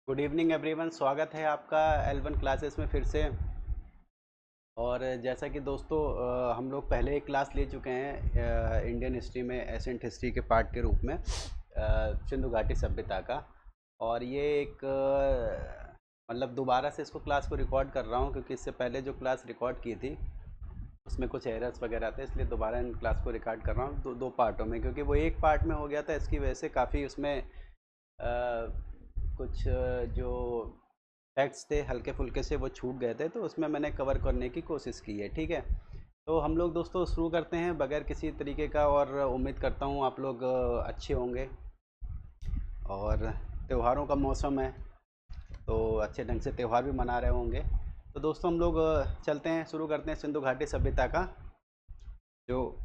Good evening everyone. स्वागत है आपका L1 क्लासेस में फिर से। और जैसा कि दोस्तों हम लोग पहले एक क्लास ले चुके हैं इंडियन हिस्ट्री में एसेंट हिस्ट्री के पार्ट के रूप में सिंधु घाटी सभ्यता का। और ये एक मतलब दोबारा से इसको क्लास को रिकॉर्ड कर रहा हूँ क्योंकि इससे पहले जो क्लास रिकॉर्ड की थी उसमें कुछ एरर्स वगैरह थे, इसलिए दोबारा इन क्लास को रिकॉर्ड कर रहा हूँ दो पार्टों में, क्योंकि वो एक पार्ट में हो गया था। इसकी वजह से काफ़ी उसमें कुछ जो फैक्ट्स थे हल्के फुल्के से वो छूट गए थे, तो उसमें मैंने कवर करने की कोशिश की है। ठीक है, तो हम लोग दोस्तों शुरू करते हैं बगैर किसी तरीके का। और उम्मीद करता हूँ आप लोग अच्छे होंगे और त्योहारों का मौसम है तो अच्छे ढंग से त्यौहार भी मना रहे होंगे। तो दोस्तों हम लोग चलते हैं, शुरू करते हैं सिंधु घाटी सभ्यता का। जो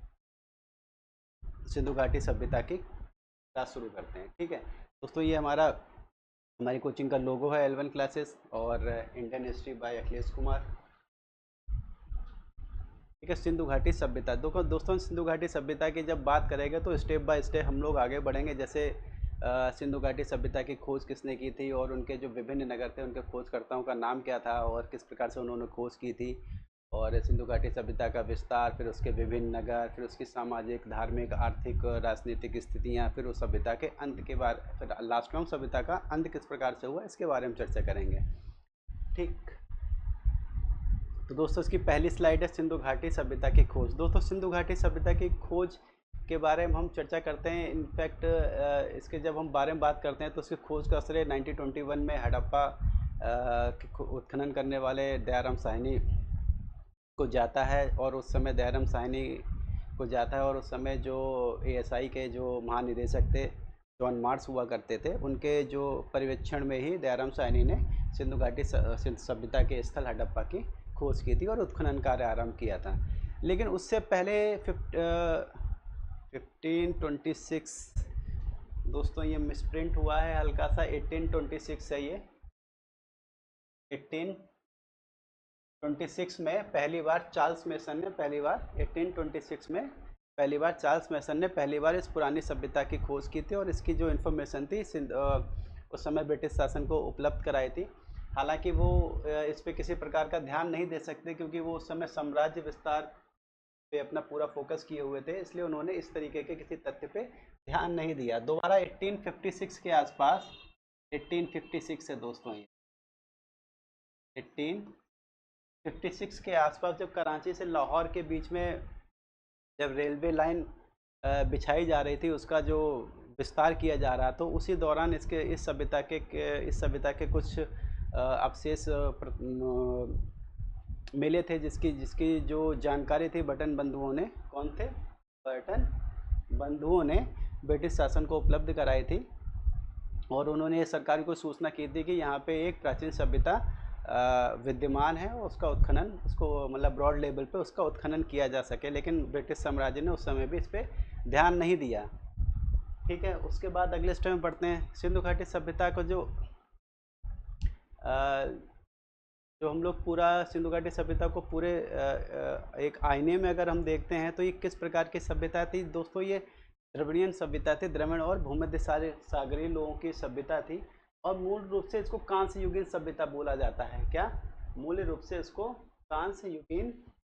सिंधु घाटी सभ्यता की क्लास शुरू करते हैं। ठीक है दोस्तों, ये हमारी कोचिंग का लोगो है L1 क्लासेस और Indian history by Akhilesh Kumar. ठीक है, सिंधु घाटी सभ्यता दोस्तों सिंधु घाटी सभ्यता की जब बात करेंगे तो स्टेप बाय स्टेप हम लोग आगे बढ़ेंगे। जैसे सिंधु घाटी सभ्यता की खोज किसने की थी और उनके जो विभिन्न नगर थे उनके खोजकर्ताओं का नाम क्या था और किस प्रकार से उन्होंने खोज की थी। और सिंधु घाटी सभ्यता का विस्तार, फिर उसके विभिन्न नगर, फिर उसकी सामाजिक, धार्मिक, आर्थिक, राजनीतिक स्थितियाँ, फिर उस सभ्यता के अंत के बारे, फिर लास्ट में सभ्यता का अंत किस प्रकार से हुआ इसके बारे में चर्चा करेंगे। ठीक, तो दोस्तों इसकी पहली स्लाइड है सिंधु घाटी सभ्यता की खोज। दोस्तों सिंधु घाटी सभ्यता की खोज के बारे में हम चर्चा करते हैं। इनफैक्ट इसके जब हम बारे में बात करते हैं तो उसकी खोज का असर 1921 में हड़प्पा उत्खनन करने वाले दयाराम साहनी को जाता है। और उस समय दयाराम साहनी को जाता है और उस समय जो ASI के जो महानिदेशक थे जॉन मार्स हुआ करते थे, उनके जो पर्यवेक्षण में ही दयाराम साहनी ने सिंधु घाटी सभ्यता के स्थल हड़प्पा की खोज की थी और उत्खनन कार्य आरंभ किया था। लेकिन उससे पहले 1526 दोस्तों ये मिसप्रिंट हुआ है हल्का सा, 1826 है ये। 1826 में पहली बार चार्ल्स मेसन ने पहली बार 1826 में पहली बार चार्ल्स मेसन ने पहली बार इस पुरानी सभ्यता की खोज की थी और इसकी जो इन्फॉर्मेशन थी उस समय ब्रिटिश शासन को उपलब्ध कराई थी। हालांकि वो इस पे किसी प्रकार का ध्यान नहीं दे सकते क्योंकि वो उस समय साम्राज्य विस्तार पे अपना पूरा फोकस किए हुए थे, इसलिए उन्होंने इस तरीके के किसी तथ्य पे ध्यान नहीं दिया। दोबारा 1856 के आसपास, 1856 है दोस्तों ये, 1856 के आसपास जब कराची से लाहौर के बीच में जब रेलवे लाइन बिछाई जा रही थी, उसका जो विस्तार किया जा रहा, तो उसी दौरान इस सभ्यता के कुछ अवशेष मिले थे जिसकी जिसकी जो जानकारी थी बटन बंधुओं ने, कौन थे, बटन बंधुओं ने ब्रिटिश शासन को उपलब्ध कराई थी। और उन्होंने सरकार को सूचना की थी कि यहाँ पे एक प्राचीन सभ्यता विद्यमान है, उसका उत्खनन, उसको मतलब ब्रॉड लेवल पे उसका उत्खनन किया जा सके। लेकिन ब्रिटिश साम्राज्य ने उस समय भी इस पर ध्यान नहीं दिया। ठीक है, उसके बाद अगले स्टेप में पढ़ते हैं। सिंधु घाटी सभ्यता को जो हम लोग पूरा सिंधु घाटी सभ्यता को पूरे एक आईने में अगर हम देखते हैं तो ये किस प्रकार की सभ्यता थी दोस्तों। ये द्रविड़ियन सभ्यता थी, द्रविड़ और भूमध्य सागरीय लोगों की सभ्यता थी। और मूल रूप से इसको कांस्य युगीन सभ्यता बोला जाता है। क्या, मूल रूप से इसको कांस्य युगीन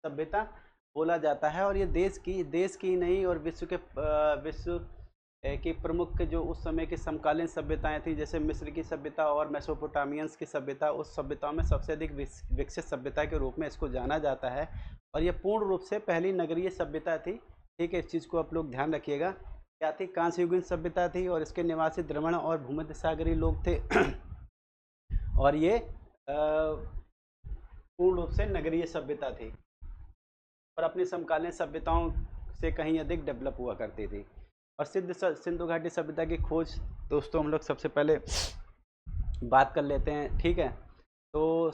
सभ्यता बोला जाता है। और ये देश की नहीं और विश्व कि प्रमुख जो उस समय की समकालीन सभ्यताएं थी, जैसे मिस्र की सभ्यता और मेसोपोटामियंस की सभ्यता, उस सभ्यताओं में सबसे अधिक विकसित सभ्यता के रूप में इसको जाना जाता है। और ये पूर्ण रूप से पहली नगरीय सभ्यता थी। ठीक है, इस चीज़ को आप लोग ध्यान रखिएगा। क्या थी, कांस्य युगीन सभ्यता थी और इसके निवासी द्रविड़ और भूमध्य सागरीय लोग थे। और ये पूर्ण रूप से नगरीय सभ्यता थी और अपनी समकालीन सभ्यताओं से कहीं अधिक डेवलप हुआ करती थी। और सिंधु घाटी सभ्यता की खोज दोस्तों हम लोग सबसे पहले बात कर लेते हैं। ठीक है, तो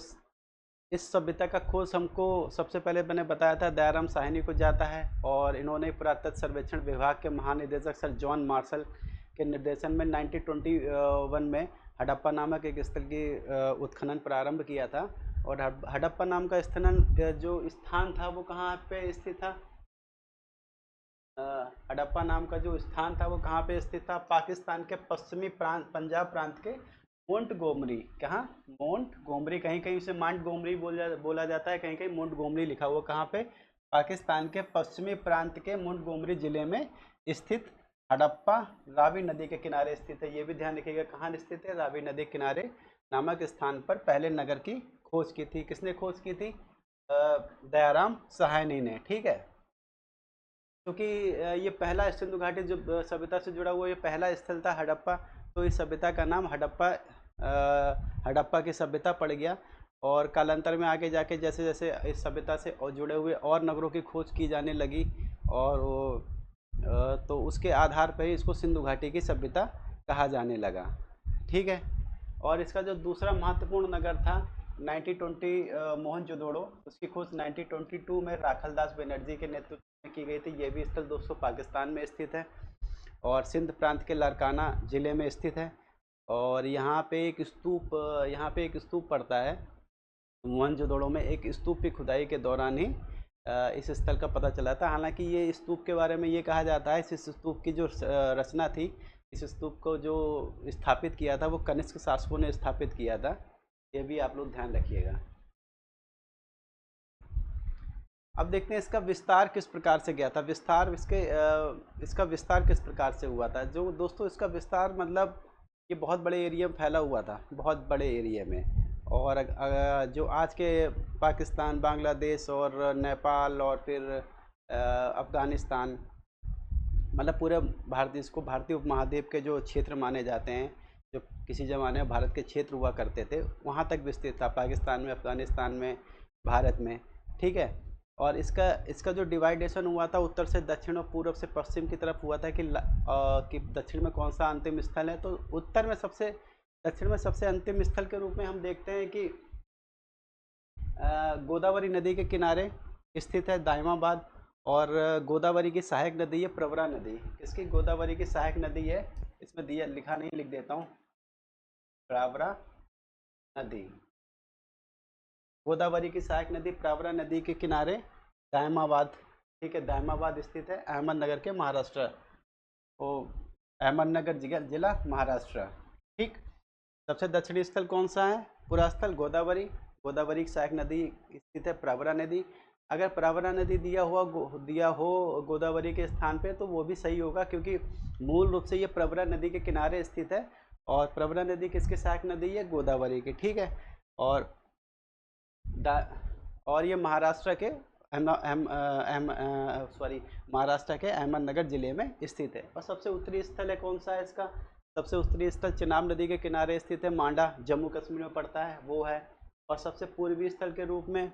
इस सभ्यता का खोज हमको सबसे पहले मैंने बताया था दयाराम साहनी को जाता है और इन्होंने पुरातत्व सर्वेक्षण विभाग के महानिदेशक सर जॉन मार्शल के निर्देशन में 1921 में हड़प्पा नामक एक स्थल की उत्खनन प्रारंभ किया था। और हड़प्पा नाम का जो स्थान था वो कहाँ पे स्थित था, हड़प्पा नाम का जो स्थान था वो कहाँ पे स्थित था, पाकिस्तान के पश्चिमी प्रांत, पंजाब प्रांत के मोंटगोमरी, कहाँ? मोंटगोमरी, कहीं कहीं उसे मांटगोमरी बोला जाता है, कहीं कहीं मोंटगोमरी लिखा हुआ। कहाँ पे? पाकिस्तान के पश्चिमी प्रांत के मोंटगोमरी जिले में स्थित हड़प्पा रावी नदी के किनारे स्थित है। ये भी ध्यान रखिएगा, कहाँ स्थित है? रावी नदी के किनारे नामक स्थान पर पहले नगर की खोज की थी। किसने खोज की थी? दयाराम साहनी ने। ठीक है, क्योंकि ये पहला सिंधु घाटी जो सभ्यता से जुड़ा हुआ ये पहला स्थल था हड़प्पा, तो इस सभ्यता का नाम हड़प्पा की सभ्यता पड़ गया। और कालांतर में आगे जाके जैसे जैसे इस सभ्यता से और जुड़े हुए और नगरों की खोज की जाने लगी, और वो तो उसके आधार पर ही इसको सिंधु घाटी की सभ्यता कहा जाने लगा। ठीक है, और इसका जो दूसरा महत्वपूर्ण नगर था 1920 मोहनजोदड़ो, उसकी खोज 1922 में राखलदास बनर्जी के नेतृत्व में की गई थी। ये भी स्थल दोस्तों पाकिस्तान में स्थित है और सिंध प्रांत के लारकाना जिले में स्थित है। और यहाँ पे एक स्तूप पड़ता है मोहनजोदड़ो में। एक स्तूप की खुदाई के दौरान ही इस स्थल का पता चला था। हालांकि ये स्तूप के बारे में ये कहा जाता है, इस स्तूप की जो रचना थी, इस स्तूप को जो स्थापित किया था वो कनिष्क शासकों ने स्थापित किया था। ये भी आप लोग ध्यान रखिएगा। अब देखते हैं इसका विस्तार किस प्रकार से गया था। इसका विस्तार किस प्रकार से हुआ था। जो दोस्तों इसका विस्तार मतलब ये बहुत बड़े एरिया में फैला हुआ था, बहुत बड़े एरिया में। और जो आज के पाकिस्तान, बांग्लादेश और नेपाल और फिर अफ़गानिस्तान, मतलब पूरे इसको भारतीय उपमहाद्वीप के जो क्षेत्र माने जाते हैं, जो किसी ज़माने में भारत के क्षेत्र हुआ करते थे, वहाँ तक विस्तृत था, पाकिस्तान में, अफ़गानिस्तान में, भारत में। ठीक है, और इसका जो डिवाइडेशन हुआ था उत्तर से दक्षिण और पूर्व से पश्चिम की तरफ हुआ था कि दक्षिण में कौन सा अंतिम स्थल है। तो दक्षिण में सबसे अंतिम स्थल के रूप में हम देखते हैं कि गोदावरी नदी के किनारे स्थित है दाइमाबाद। और गोदावरी की सहायक नदी है प्रवरा नदी। इसकी गोदावरी की सहायक नदी है, इसमें दिया लिखा नहीं, लिख देता हूँ, प्रवरा नदी। गोदावरी की सहायक नदी प्रवरा नदी के किनारे दाइमाबाद, ठीक है, दाइमाबाद स्थित है अहमदनगर के महाराष्ट्र, वो अहमदनगर जिला महाराष्ट्र। ठीक, सबसे दक्षिणी स्थल कौन सा है? पूरा स्थल गोदावरी की सहायक नदी स्थित है प्रवरा नदी। अगर प्रवरा नदी दिया हो गोदावरी के स्थान पे तो वो भी सही होगा, क्योंकि मूल रूप से ये प्रवरा नदी के किनारे स्थित है। और प्रवरा नदी किसकी सहायक नदी है? गोदावरी की। ठीक है, और ये महाराष्ट्र के महाराष्ट्र के अहमदनगर जिले में स्थित है। और सबसे उत्तरी स्थल है कौन सा है इसका? सबसे उत्तरी स्थल चिनाब नदी के किनारे स्थित है, मांडा, जम्मू कश्मीर में पड़ता है, वो है। और सबसे पूर्वी स्थल के रूप में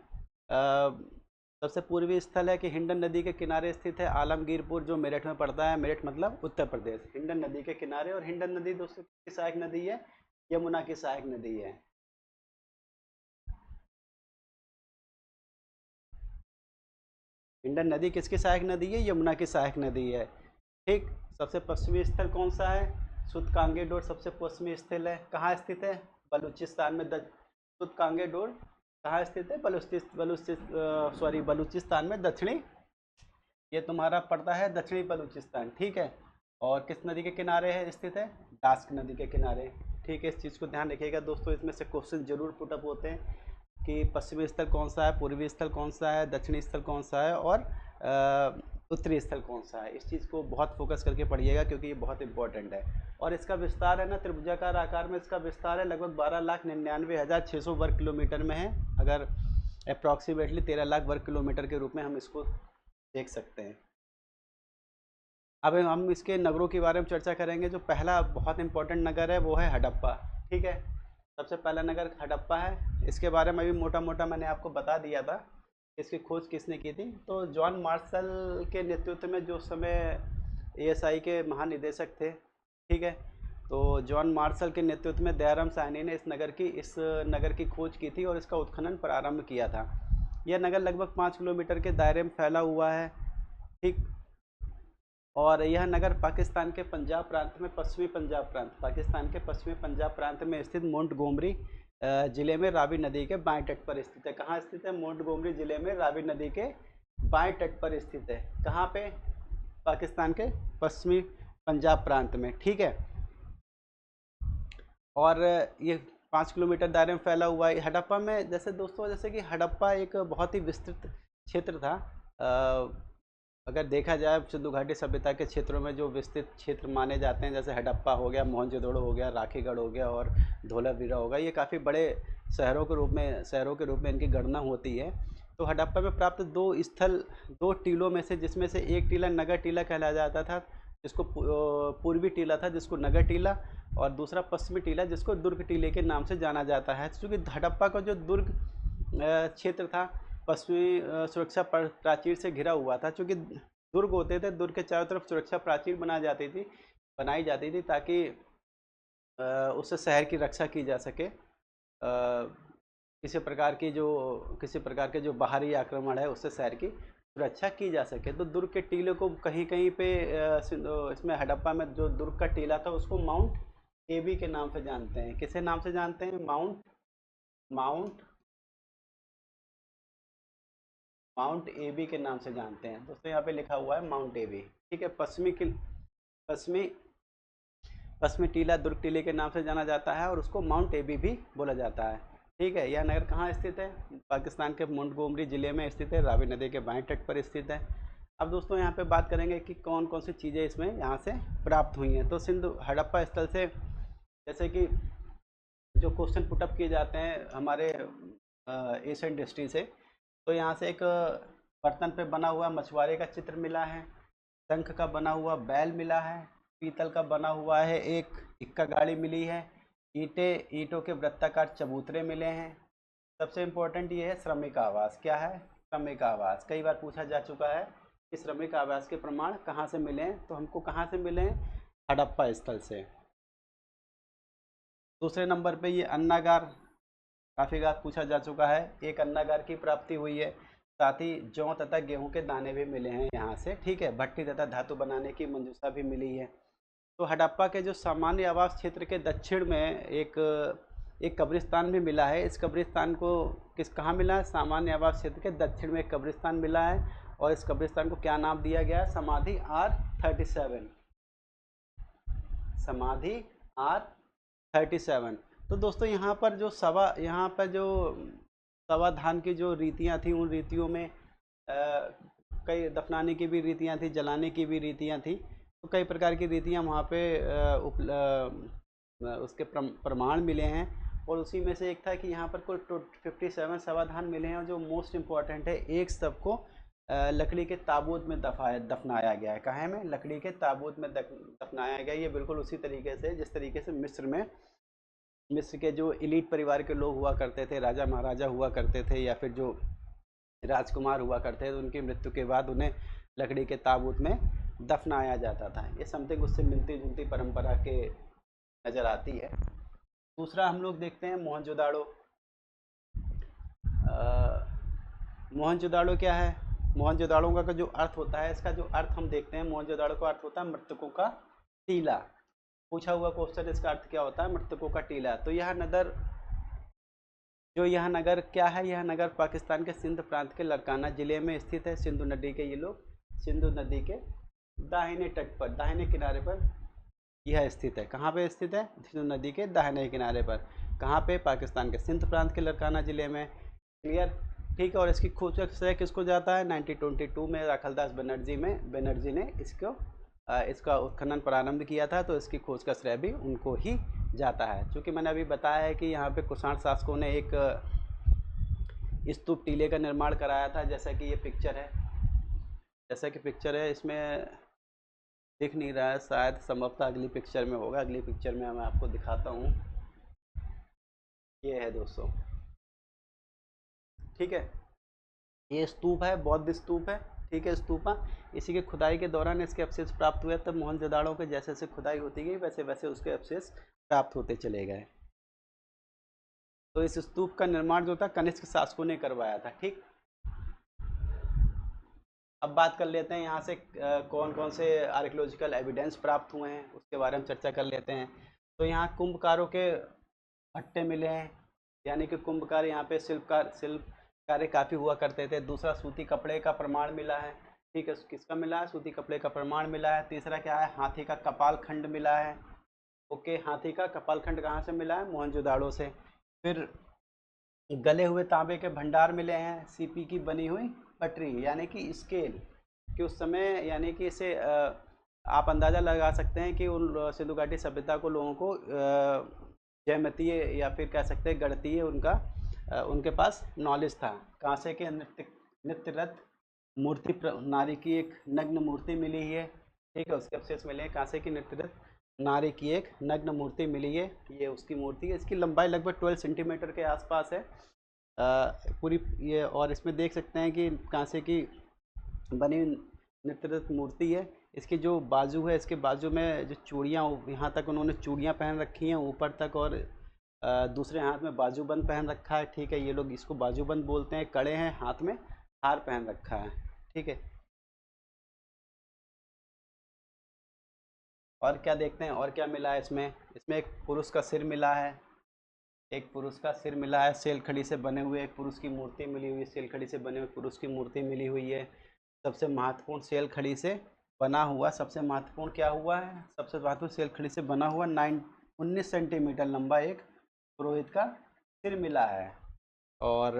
सबसे पूर्वी स्थल है कि हिंडन नदी के किनारे स्थित है आलमगीरपुर, जो मेरठ में पड़ता है। मेरठ मतलब उत्तर प्रदेश, हिंडन नदी के किनारे। और हिंडन नदी दोस्तों की सहायक नदी है, यमुना की सहायक नदी है। हिंडन नदी किसकी सहायक नदी है? यमुना की सहायक नदी है। ठीक, सबसे पश्चिमी स्थल कौन सा है? सुतकांगे डोर सबसे पश्चिमी स्थल है। कहाँ स्थित है? बलूचिस्तान में। सुतकांगे डोर कहाँ स्थित है? बलूचिस्तान में, दक्षिणी, ये तुम्हारा पड़ता है दक्षिणी बलूचिस्तान। ठीक है, और किस नदी के किनारे है स्थित है? डास्क नदी के किनारे। ठीक है, इस चीज़ को ध्यान रखिएगा दोस्तों, इसमें से क्वेश्चन जरूर पुटअप होते हैं कि पश्चिमी स्थल कौन सा है, पूर्वी स्थल कौन सा है, दक्षिणी स्थल कौन सा है, और उत्तरी स्थल कौन सा है। इस चीज़ को बहुत फोकस करके पढ़िएगा, क्योंकि ये बहुत इंपॉर्टेंट है। और इसका विस्तार है ना, त्रिभुजाकार आकार में इसका विस्तार है, लगभग 12,99,600 वर्ग किलोमीटर में है। अगर अप्रॉक्सीमेटली 13 लाख वर्ग किलोमीटर के रूप में हम इसको देख सकते हैं। अब हम इसके नगरों के बारे में चर्चा करेंगे। जो पहला बहुत इंपॉर्टेंट नगर है वो है हड़प्पा। ठीक है, सबसे पहला नगर हड़प्पा है। इसके बारे में भी मोटा मोटा मैंने आपको बता दिया था, इसकी खोज किसने की थी। तो जॉन मार्शल के नेतृत्व में, जो समय ASI के महानिदेशक थे, ठीक है, तो जॉन मार्शल के नेतृत्व में दयाराम साहनी ने इस नगर की खोज की थी और इसका उत्खनन प्रारंभ किया था। यह नगर लगभग 5 किलोमीटर के दायरे में फैला हुआ है। ठीक, और यह नगर पाकिस्तान के पंजाब प्रांत में, पाकिस्तान के पश्चिमी पंजाब प्रांत में स्थित मोंटगोमरी जिले में रावी नदी के बाएं तट पर स्थित है। कहाँ स्थित है? मोंटगोमरी जिले में रावी नदी के बाएं तट पर स्थित है। कहाँ पे? पाकिस्तान के पश्चिमी पंजाब प्रांत में। ठीक है, और ये 5 किलोमीटर दायरे में फैला हुआ है हड़प्पा में। जैसे दोस्तों, जैसे कि हड़प्पा एक बहुत ही विस्तृत क्षेत्र था। अगर देखा जाए सिंधु घाटी सभ्यता के क्षेत्रों में जो विस्तृत क्षेत्र माने जाते हैं, जैसे हड़प्पा हो गया, मोहनजोदड़ो हो गया, राखीगढ़ हो गया और धोलावीरा हो गया, ये काफ़ी बड़े शहरों के रूप में इनकी गणना होती है। तो हड़प्पा में प्राप्त दो स्थल, दो टीलों में से, जिसमें से एक टीला नगर टीला कहलाया जाता था, जिसको पूर्वी टीला था जिसको नगर टीला, और दूसरा पश्चिमी टीला जिसको दुर्ग टीले के नाम से जाना जाता है। क्योंकि हड़प्पा का जो दुर्ग क्षेत्र था, पश्चिमी सुरक्षा प्राचीर से घिरा हुआ था। क्योंकि दुर्ग होते थे, दुर्ग के चारों तरफ सुरक्षा प्राचीर बनाई जाती थी ताकि उससे शहर की रक्षा की जा सके। किसी प्रकार के जो बाहरी आक्रमण है उससे शहर की सुरक्षा की जा सके। तो दुर्ग के टीले को कहीं कहीं पे इसमें हड़प्पा में जो दुर्ग का टीला था उसको माउंट एबी के नाम से जानते हैं। किसे नाम से जानते हैं? माउंट माउंट माउंट एबी के नाम से जानते हैं दोस्तों। यहाँ पे लिखा हुआ है माउंट एबी। ठीक है। पश्चिमी पश्चिमी टीला दुर्ग टीले के नाम से जाना जाता है और उसको माउंट एबी भी बोला जाता है। ठीक है। यह नगर कहाँ स्थित है? पाकिस्तान के मोंटगोमरी जिले में स्थित है, रावी नदी के बाएं तट पर स्थित है। अब दोस्तों यहाँ पे बात करेंगे कि कौन कौन सी चीज़ें इसमें यहाँ से प्राप्त हुई हैं। तो सिंधु हड़प्पा स्थल से, जैसे कि जो क्वेश्चन पुटअप किए जाते हैं हमारे एशियन हिस्ट्री से, तो यहाँ से एक बर्तन पे बना हुआ मछुआरे का चित्र मिला है, शंख का बना हुआ बैल मिला है, पीतल का बना हुआ है एक इक्का गाड़ी मिली है, ईंटों के वृत्ताकार चबूतरे मिले हैं। सबसे इम्पोर्टेंट ये है श्रमिक आवास। क्या है? श्रमिक आवास। कई बार पूछा जा चुका है कि श्रमिक आवास के प्रमाण कहाँ से मिले हैं, तो हमको कहाँ से मिले हैं? हड़प्पा स्थल से। दूसरे नंबर पे ये अन्नागार, काफ़ी बार पूछा जा चुका है, एक अन्नागार की प्राप्ति हुई है। साथ ही जौ तथा गेहूं के दाने भी मिले हैं यहाँ से। ठीक है। भट्टी तथा धातु बनाने की मंजूषा भी मिली है। तो हड़प्पा के जो सामान्य आवास क्षेत्र के दक्षिण में एक कब्रिस्तान भी मिला है। इस कब्रिस्तान को कहाँ मिला है? सामान्य आवास क्षेत्र के दक्षिण में एक कब्रिस्तान मिला है और इस कब्रिस्तान को क्या नाम दिया गया है? समाधि R37। समाधि R37। तो दोस्तों यहाँ पर सवाधान की जो रीतियाँ थी, उन रीतियों में कई दफनाने की भी रीतियाँ थी, जलाने की भी रीतियाँ थी। तो कई प्रकार की रीतियाँ वहाँ पे उसके प्रमाण मिले हैं। और उसी में से एक था कि यहाँ पर कुल 57 सवाधान मिले हैं और जो मोस्ट इम्पॉर्टेंट है, एक सबको लकड़ी के ताबूत में दफनाया गया है। कहाँ में? लकड़ी के ताबूत में दफनाया गया। ये बिल्कुल उसी तरीके से जिस तरीके से मिस्र के जो इलीट परिवार के लोग हुआ करते थे, राजा महाराजा हुआ करते थे, या फिर जो राजकुमार हुआ करते थे, उनकी मृत्यु के बाद उन्हें लकड़ी के ताबूत में दफनाया जाता था। ये समथिंग उससे मिलती जुलती परंपरा के नज़र आती है। दूसरा हम लोग देखते हैं मोहनजोदाड़ो। मोहनजोदाड़ो क्या है? मोहनजोदाड़ो का जो अर्थ होता है, इसका जो अर्थ हम देखते हैं, मोहनजोदाड़ो का अर्थ होता है मृतकों का टीला। पूछा हुआ क्वेश्चन, इसका अर्थ क्या होता है? मृतकों का टीला। तो यह नगर क्या है? यह नगर पाकिस्तान के सिंध प्रांत के लड़काना जिले में स्थित है। सिंधु नदी के दाहिने तट पर, दाहिने किनारे पर यह स्थित है। कहाँ पे स्थित है? सिंधु नदी के दाहिने किनारे पर। कहाँ पे? पाकिस्तान के सिंध प्रांत के लड़काना जिले में। क्लियर? ठीक है। और इसकी खोज का श्रेय किसको जाता है? 1922 में राखलदास बनर्जी ने इसका उत्खनन प्रारंभ किया था, तो इसकी खोज का श्रेय भी उनको ही जाता है। क्योंकि मैंने अभी बताया है कि यहाँ पे कुषाण शासकों ने एक स्तूप टीले का निर्माण कराया था, जैसा कि ये पिक्चर है। इसमें दिख नहीं रहा है, शायद संभवतः अगली पिक्चर में होगा। अगली पिक्चर में मैं आपको दिखाता हूँ। ये है दोस्तों। ठीक है। ये स्तूप है, बौद्ध स्तूप है। ठीक है। स्तूपा इसी के खुदाई के दौरान इसके अवशेष प्राप्त हुए। तब मोहनजोदाड़ो के जैसे जैसे खुदाई होती गई, वैसे वैसे उसके अवशेष प्राप्त होते चले गए। तो इस स्तूप का निर्माण जो था कनिष्क शासकों ने करवाया था। ठीक। अब बात कर लेते हैं यहाँ से कौन कौन से आर्कियोलॉजिकल एविडेंस प्राप्त हुए हैं, उसके बारे में चर्चा कर लेते हैं। तो यहाँ कुंभकारों के भट्टे मिले हैं, यानी कि कुंभकार यहाँ पे शिल्प कार्य काफ़ी हुआ करते थे। दूसरा, सूती कपड़े का प्रमाण मिला है। ठीक है। किसका मिला है? सूती कपड़े का प्रमाण मिला है। तीसरा क्या है? हाथी का कपाल खंड मिला है। ओके, हाथी का कपालखंड कहाँ से मिला है? मोहनजोदाड़ो से। फिर गले हुए तांबे के भंडार मिले हैं, सीपी की बनी हुई पटरी यानी कि स्केल, कि उस समय यानी कि इसे आप अंदाज़ा लगा सकते हैं कि उन सिंधु घाटी सभ्यता को लोगों को जयमतीय या फिर कह सकते हैं गणितीय उनका उनके पास नॉलेज था। कांसे के नृत्य रथ मूर्ति नारी की एक नग्न मूर्ति मिली है, ठीक है, उसके अवशेष मिले हैं। कांसे की नृत्य रथ नारी की एक नग्न मूर्ति मिली है, ये उसकी मूर्ति है। इसकी लंबाई लगभग 12 सेंटीमीटर के आसपास है पूरी ये। और इसमें देख सकते हैं कि कांसे की बनी नृत्य मूर्ति है। इसकी जो बाजू है, इसके बाजू में जो चूड़ियाँ, यहाँ तक उन्होंने चूड़ियाँ पहन रखी हैं ऊपर तक, और दूसरे हाथ में बाजूबंद पहन रखा है, ठीक है, ये लोग इसको बाजूबंद बोलते हैं। कड़े हैं, हाथ में हार पहन रखा है, ठीक है। और क्या देखते हैं, और क्या मिला है इसमें? इसमें एक पुरुष का सिर मिला है, एक पुरुष का सिर मिला है, सेलखड़ी से बने हुए एक पुरुष की मूर्ति मिली हुई है, सेलखड़ी से बने हुए पुरुष की मूर्ति मिली हुई है। सबसे महत्वपूर्ण सेलखड़ी से बना हुआ, सबसे महत्वपूर्ण क्या हुआ है? सबसे महत्वपूर्ण सेलखड़ी से बना हुआ 19 सेंटीमीटर लंबा एक पुरोहित का सिर मिला है। और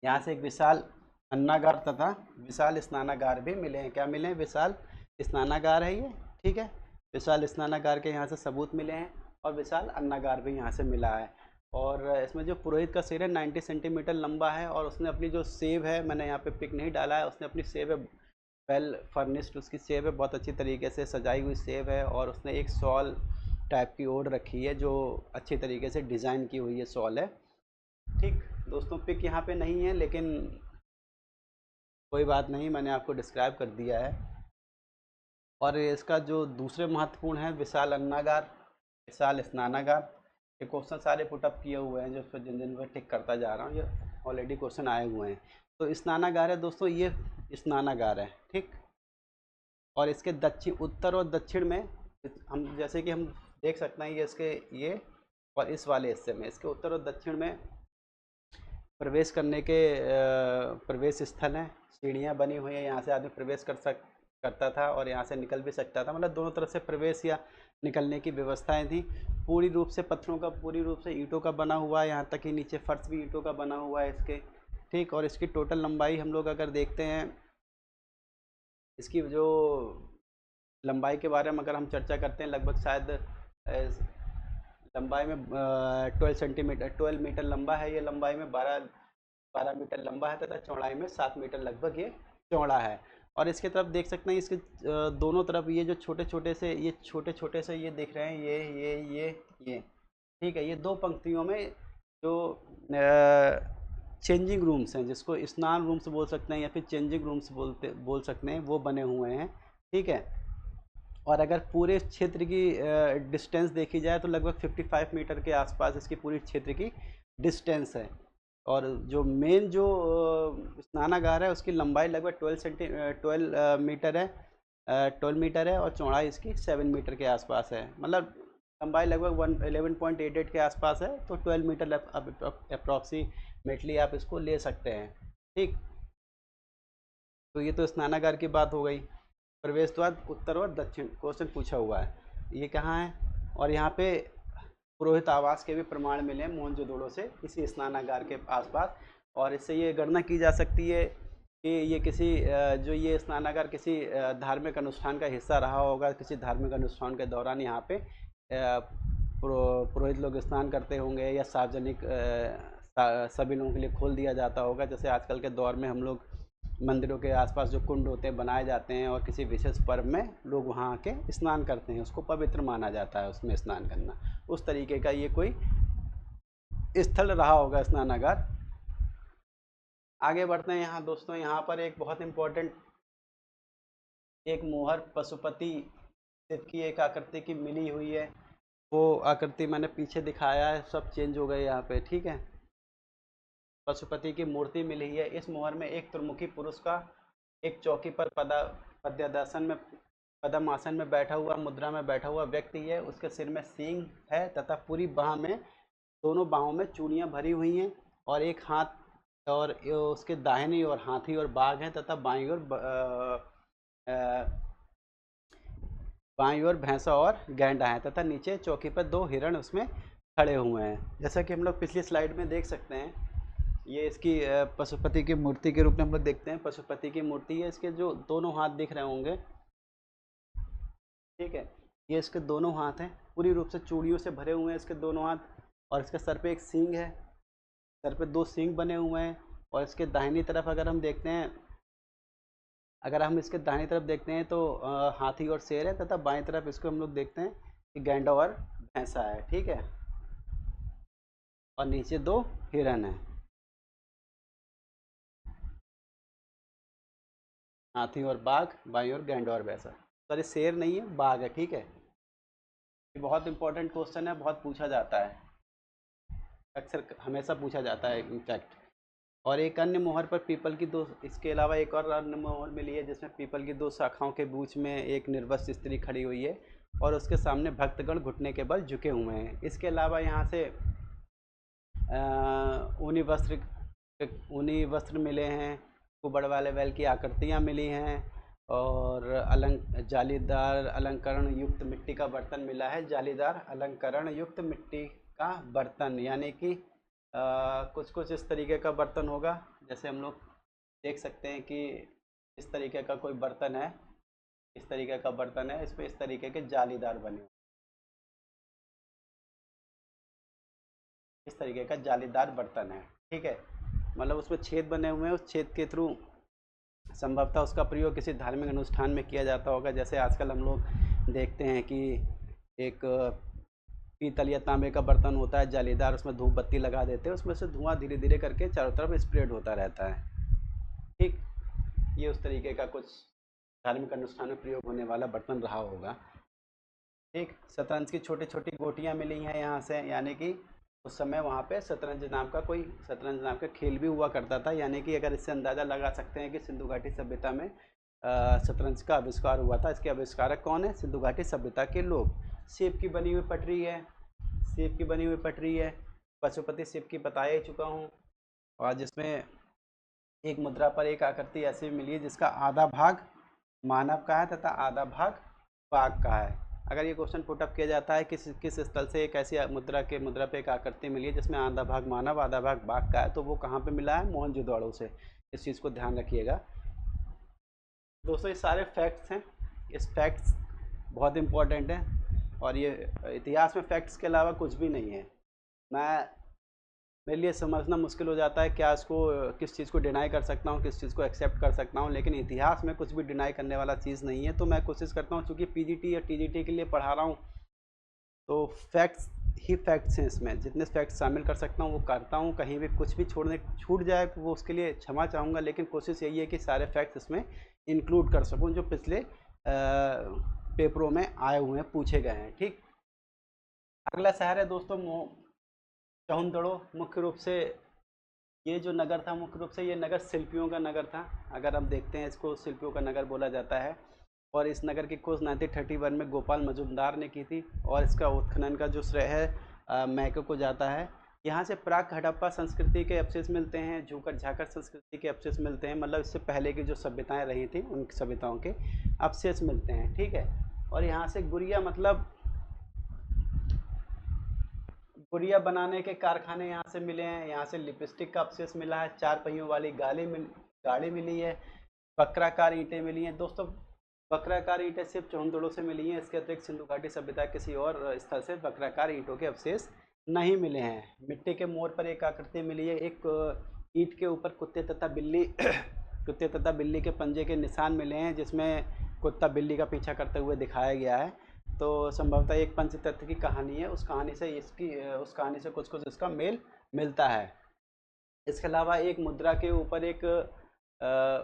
यहाँ से एक विशाल अन्नागार तथा विशाल स्नानागार भी मिले हैं। क्या मिले हैं? विशाल स्नानागार है ये, ठीक है, विशाल स्नानागार के यहाँ से सबूत मिले हैं, और विशाल अन्नागार भी यहाँ से मिला है। और इसमें जो पुरोहित का सिर है 90 सेंटीमीटर लंबा है, और उसने अपनी जो सेव है, मैंने यहाँ पे पिक नहीं डाला है, उसने अपनी सेव है वेल फर्निश्ड, उसकी सेव है बहुत अच्छी तरीके से सजाई हुई सेव है, और उसने एक शॉल टाइप की ओढ़ रखी है जो अच्छी तरीके से डिज़ाइन की हुई है शॉल है, ठीक। दोस्तों पिक यहाँ पे नहीं है, लेकिन कोई बात नहीं, मैंने आपको डिस्क्राइब कर दिया है। और इसका जो दूसरे महत्वपूर्ण है विशाल अन्नागार, विशाल स्नानागार। ये क्वेश्चन सारे पुटअप किए हुए हैं, जो फिर जिन जिन पर टिक करता जा रहा हूँ, ये ऑलरेडी क्वेश्चन आए हुए हैं। तो स्नानागार है दोस्तों, ये स्नानागार है, ठीक। और इसके दक्षिण, उत्तर और दक्षिण में हम जैसे कि हम देख सकते हैं, ये इसके ये और इस वाले हिस्से में, इसके उत्तर और दक्षिण में प्रवेश करने के प्रवेश स्थल हैं, सीढ़ियाँ बनी हुई हैं, यहाँ से आदमी प्रवेश करता था, और यहाँ से निकल भी सकता था, मतलब दोनों तरफ से प्रवेश या निकलने की व्यवस्थाएं थी। पूरी रूप से पत्थरों का, पूरी रूप से ईंटों का बना हुआ है, यहाँ तक कि नीचे फर्श भी ईंटों का बना हुआ है इसके, ठीक। और इसकी टोटल लंबाई हम लोग अगर देखते हैं, इसकी जो लंबाई के बारे में अगर हम चर्चा करते हैं, लगभग शायद लंबाई में 12 मीटर लंबा है ये, लंबाई में 12 मीटर लंबा है, तथा चौड़ाई में 7 मीटर लगभग ये चौड़ा है। और इसके तरफ देख सकते हैं, इसके दोनों तरफ ये जो छोटे छोटे से, ये छोटे छोटे से ये दिख रहे हैं, ये ठीक है, ये दो पंक्तियों में जो चेंजिंग रूम्स हैं, जिसको स्नान रूम्स बोल सकते हैं या फिर चेंजिंग रूम्स बोल सकते हैं, वो बने हुए हैं, ठीक है। और अगर पूरे क्षेत्र की डिस्टेंस देखी जाए तो लगभग 55 मीटर के आसपास इसकी पूरी क्षेत्र की डिस्टेंस है। और जो मेन जो स्नानागार है, उसकी लंबाई लगभग 12 मीटर है, 12 मीटर है, और चौड़ाई इसकी 7 मीटर के आसपास है, मतलब लंबाई लगभग 11.88 के आसपास है, तो 12 मीटर अप्रॉक्सीमेटली आप इसको ले सकते हैं, ठीक। तो ये तो स्नानागार की बात हो गई। प्रवेश द्वार उत्तर और दक्षिण क्वेश्चन पूछा हुआ है, ये कहाँ है? और यहाँ पे पुरोहित आवास के भी प्रमाण मिले हैं मोहनजोदड़ो से, इसी स्नानागार के आसपास। और इससे ये गणना की जा सकती है कि ये किसी जो ये स्नानागार किसी धार्मिक अनुष्ठान का हिस्सा रहा होगा, किसी धार्मिक अनुष्ठान के दौरान यहाँ पे पुरोहित लोग स्नान करते होंगे, या सार्वजनिक सभी लोगों के लिए खोल दिया जाता होगा, जैसे आजकल के दौर में हम लोग मंदिरों के आसपास जो कुंड होते हैं बनाए जाते हैं, और किसी विशेष पर्व में लोग वहाँ आके स्नान करते हैं, उसको पवित्र माना जाता है उसमें स्नान करना, उस तरीके का ये कोई स्थल रहा होगा स्नानागार। आगे बढ़ते हैं यहाँ दोस्तों, यहाँ पर एक बहुत इम्पोर्टेंट एक मोहर पशुपति शिव की एक आकृति की मिली हुई है, वो आकृति मैंने पीछे दिखाया है, सब चेंज हो गए यहाँ पे, ठीक है। पशुपति की मूर्ति मिली है। इस मोहर में एक त्रिमुखी पुरुष का एक चौकी पर पद्मासन में पद्मासन में बैठा हुआ, मुद्रा में बैठा हुआ व्यक्ति है। उसके सिर में सींग है, तथा पूरी बाह में, दोनों बाहों में चूड़ियाँ भरी हुई हैं, और एक हाथ, और उसके दाहिनी ओर हाथी और बाघ हैं, तथा बाईं ओर बाईं ओर भैंसा और गैंडा है तथा नीचे चौकी पर 2 हिरण उसमें खड़े हुए हैं। जैसा कि हम लोग पिछली स्लाइड में देख सकते हैं, ये इसकी पशुपति की मूर्ति के रूप में हम लोग देखते हैं। पशुपति की मूर्ति है, इसके जो दोनों हाथ दिख रहे होंगे, ठीक है, ये इसके दोनों हाथ हैं, पूरी रूप से चूड़ियों से भरे हुए हैं इसके दोनों हाथ। और इसके सर पे एक सींग है, सर पे 2 सींग बने हुए हैं। और इसके दाहिनी तरफ अगर हम इसके दाहिनी तरफ देखते हैं तो हाथी और शेर है, तथा बाईं तरफ इसको हम लोग देखते हैं कि गैंडा और भैंसा है, ठीक है। और नीचे 2 हिरन है, हाथी और बाघ, बाईं ओर गैंडा और भैंसा। सॉरी, शेर नहीं है, बाघ है, ठीक है। ये बहुत इंपॉर्टेंट क्वेश्चन है, बहुत पूछा जाता है, अक्सर हमेशा पूछा जाता है इनफैक्ट। और एक अन्य मोहर पर पीपल की 2, इसके अलावा एक और अन्य मोहर मिली है जिसमें पीपल की 2 शाखाओं के बीच में एक निर्वस्त्र स्त्री खड़ी हुई है और उसके सामने भक्तगण घुटने के बल झुके हुए हैं। इसके अलावा यहाँ से ऊनी वस्त्र मिले हैं, कुबड़ वाले बैल की आकृतियाँ मिली हैं और जालीदार अलंकरण युक्त मिट्टी का बर्तन मिला है। जालीदार अलंकरण युक्त मिट्टी का बर्तन, यानी कि कुछ कुछ इस तरीके का बर्तन होगा, जैसे हम लोग देख सकते हैं कि इस तरीके का कोई बर्तन है, इस तरीके का बर्तन है, इसमें इस तरीके के जालीदार बने, इस तरीके का जालीदार बर्तन है, ठीक है। मतलब उसमें छेद बने हुए हैं, उस छेद के थ्रू संभवतः उसका प्रयोग किसी धार्मिक अनुष्ठान में किया जाता होगा। जैसे आजकल हम लोग देखते हैं कि एक पीतल या तांबे का बर्तन होता है जालीदार, उसमें धूप बत्ती लगा देते हैं, उसमें से धुआं धीरे धीरे करके चारों तरफ स्प्रेड होता रहता है, ठीक। ये उस तरीके का कुछ धार्मिक अनुष्ठान में प्रयोग होने वाला बर्तन रहा होगा, ठीक। शतरंज की छोटी छोटी गोटियाँ मिली हैं यहाँ से, यानी कि उस समय वहाँ पे शतरंज नाम का खेल भी हुआ करता था। यानी कि अगर इससे अंदाज़ा लगा सकते हैं कि सिंधु घाटी सभ्यता में शतरंज का आविष्कार हुआ था। इसके आविष्कारक कौन है? सिंधु घाटी सभ्यता के लोग। सेब की बनी हुई पटरी है, सेब की बनी हुई पटरी है, पशुपति सेब की बता ही चुका हूँ। और जिसमें एक मुद्रा पर एक आकृति ऐसी मिली है जिसका आधा भाग मानव का है तथा आधा भाग बाघ का है। अगर ये क्वेश्चन पुट अप किया जाता है किस किस स्थल से एक ऐसी मुद्रा पे एक आकृति मिली है जिसमें आधा भाग मानव आधा भाग बाघ का है, तो वो कहाँ पे मिला है? मोहनजोदड़ो से। इस चीज़ को ध्यान रखिएगा दोस्तों। ये सारे फैक्ट्स हैं, इस फैक्ट्स बहुत इंपॉर्टेंट हैं और ये इतिहास में फैक्ट्स के अलावा कुछ भी नहीं है। मेरे लिए समझना मुश्किल हो जाता है क्या इसको किस चीज़ को डिनाई कर सकता हूँ, किस चीज़ को एक्सेप्ट कर सकता हूँ, लेकिन इतिहास में कुछ भी डिनाई करने वाला चीज़ नहीं है। तो मैं कोशिश करता हूँ, चूँकि पीजीटी या टीजीटी के लिए पढ़ा रहा हूँ, तो फैक्ट्स ही फैक्ट्स हैं, इसमें जितने फैक्ट्स शामिल कर सकता हूँ वो करता हूँ। कहीं भी कुछ भी छूट जाए तो वो उसके लिए क्षमा चाहूँगा, लेकिन कोशिश यही है कि सारे फैक्ट्स इसमें इंक्लूड कर सकूँ जो पिछले पेपरों में आए हुए हैं, पूछे गए हैं, ठीक। अगला शहर है दोस्तों चौंदड़ो। मुख्य रूप से ये जो नगर था, मुख्य रूप से ये नगर शिल्पियों का नगर था। अगर हम देखते हैं इसको, शिल्पियों का नगर बोला जाता है। और इस नगर की खोज 1931 में गोपाल मजुमदार ने की थी और इसका उत्खनन का जो श्रेय है मैके को जाता है। यहाँ से प्राक हड़प्पा संस्कृति के अवशेष मिलते हैं, झूकर झाकर संस्कृति के अवशेष मिलते हैं, मतलब इससे पहले की जो सभ्यताएं रही थी उन सभ्यताओं के अवशेष मिलते हैं, ठीक है। और यहाँ से गुड़िया मतलब गुड़िया बनाने के कारखाने यहाँ से मिले हैं। यहाँ से लिपस्टिक का अवशेष मिला है, 4 पहियों वाली गाड़ी मिली है, बकराकार ईंटें मिली हैं दोस्तों। बकराकार ईंटें सिर्फ चौंदड़ो से मिली हैं, इसके अतिरिक्त सिंधु घाटी सभ्यता किसी और स्थल से बकराकार ईंटों के अवशेष नहीं मिले हैं। मिट्टी के मोर पर एक आकृति मिली है, एक ईंट के ऊपर कुत्ते तथा बिल्ली के पंजे के निशान मिले हैं, जिसमें कुत्ता बिल्ली का पीछा करते हुए दिखाया गया है। तो संभवतः एक पंचतत्व की कहानी है, उस कहानी से कुछ कुछ इसका मेल मिलता है। इसके अलावा एक मुद्रा के ऊपर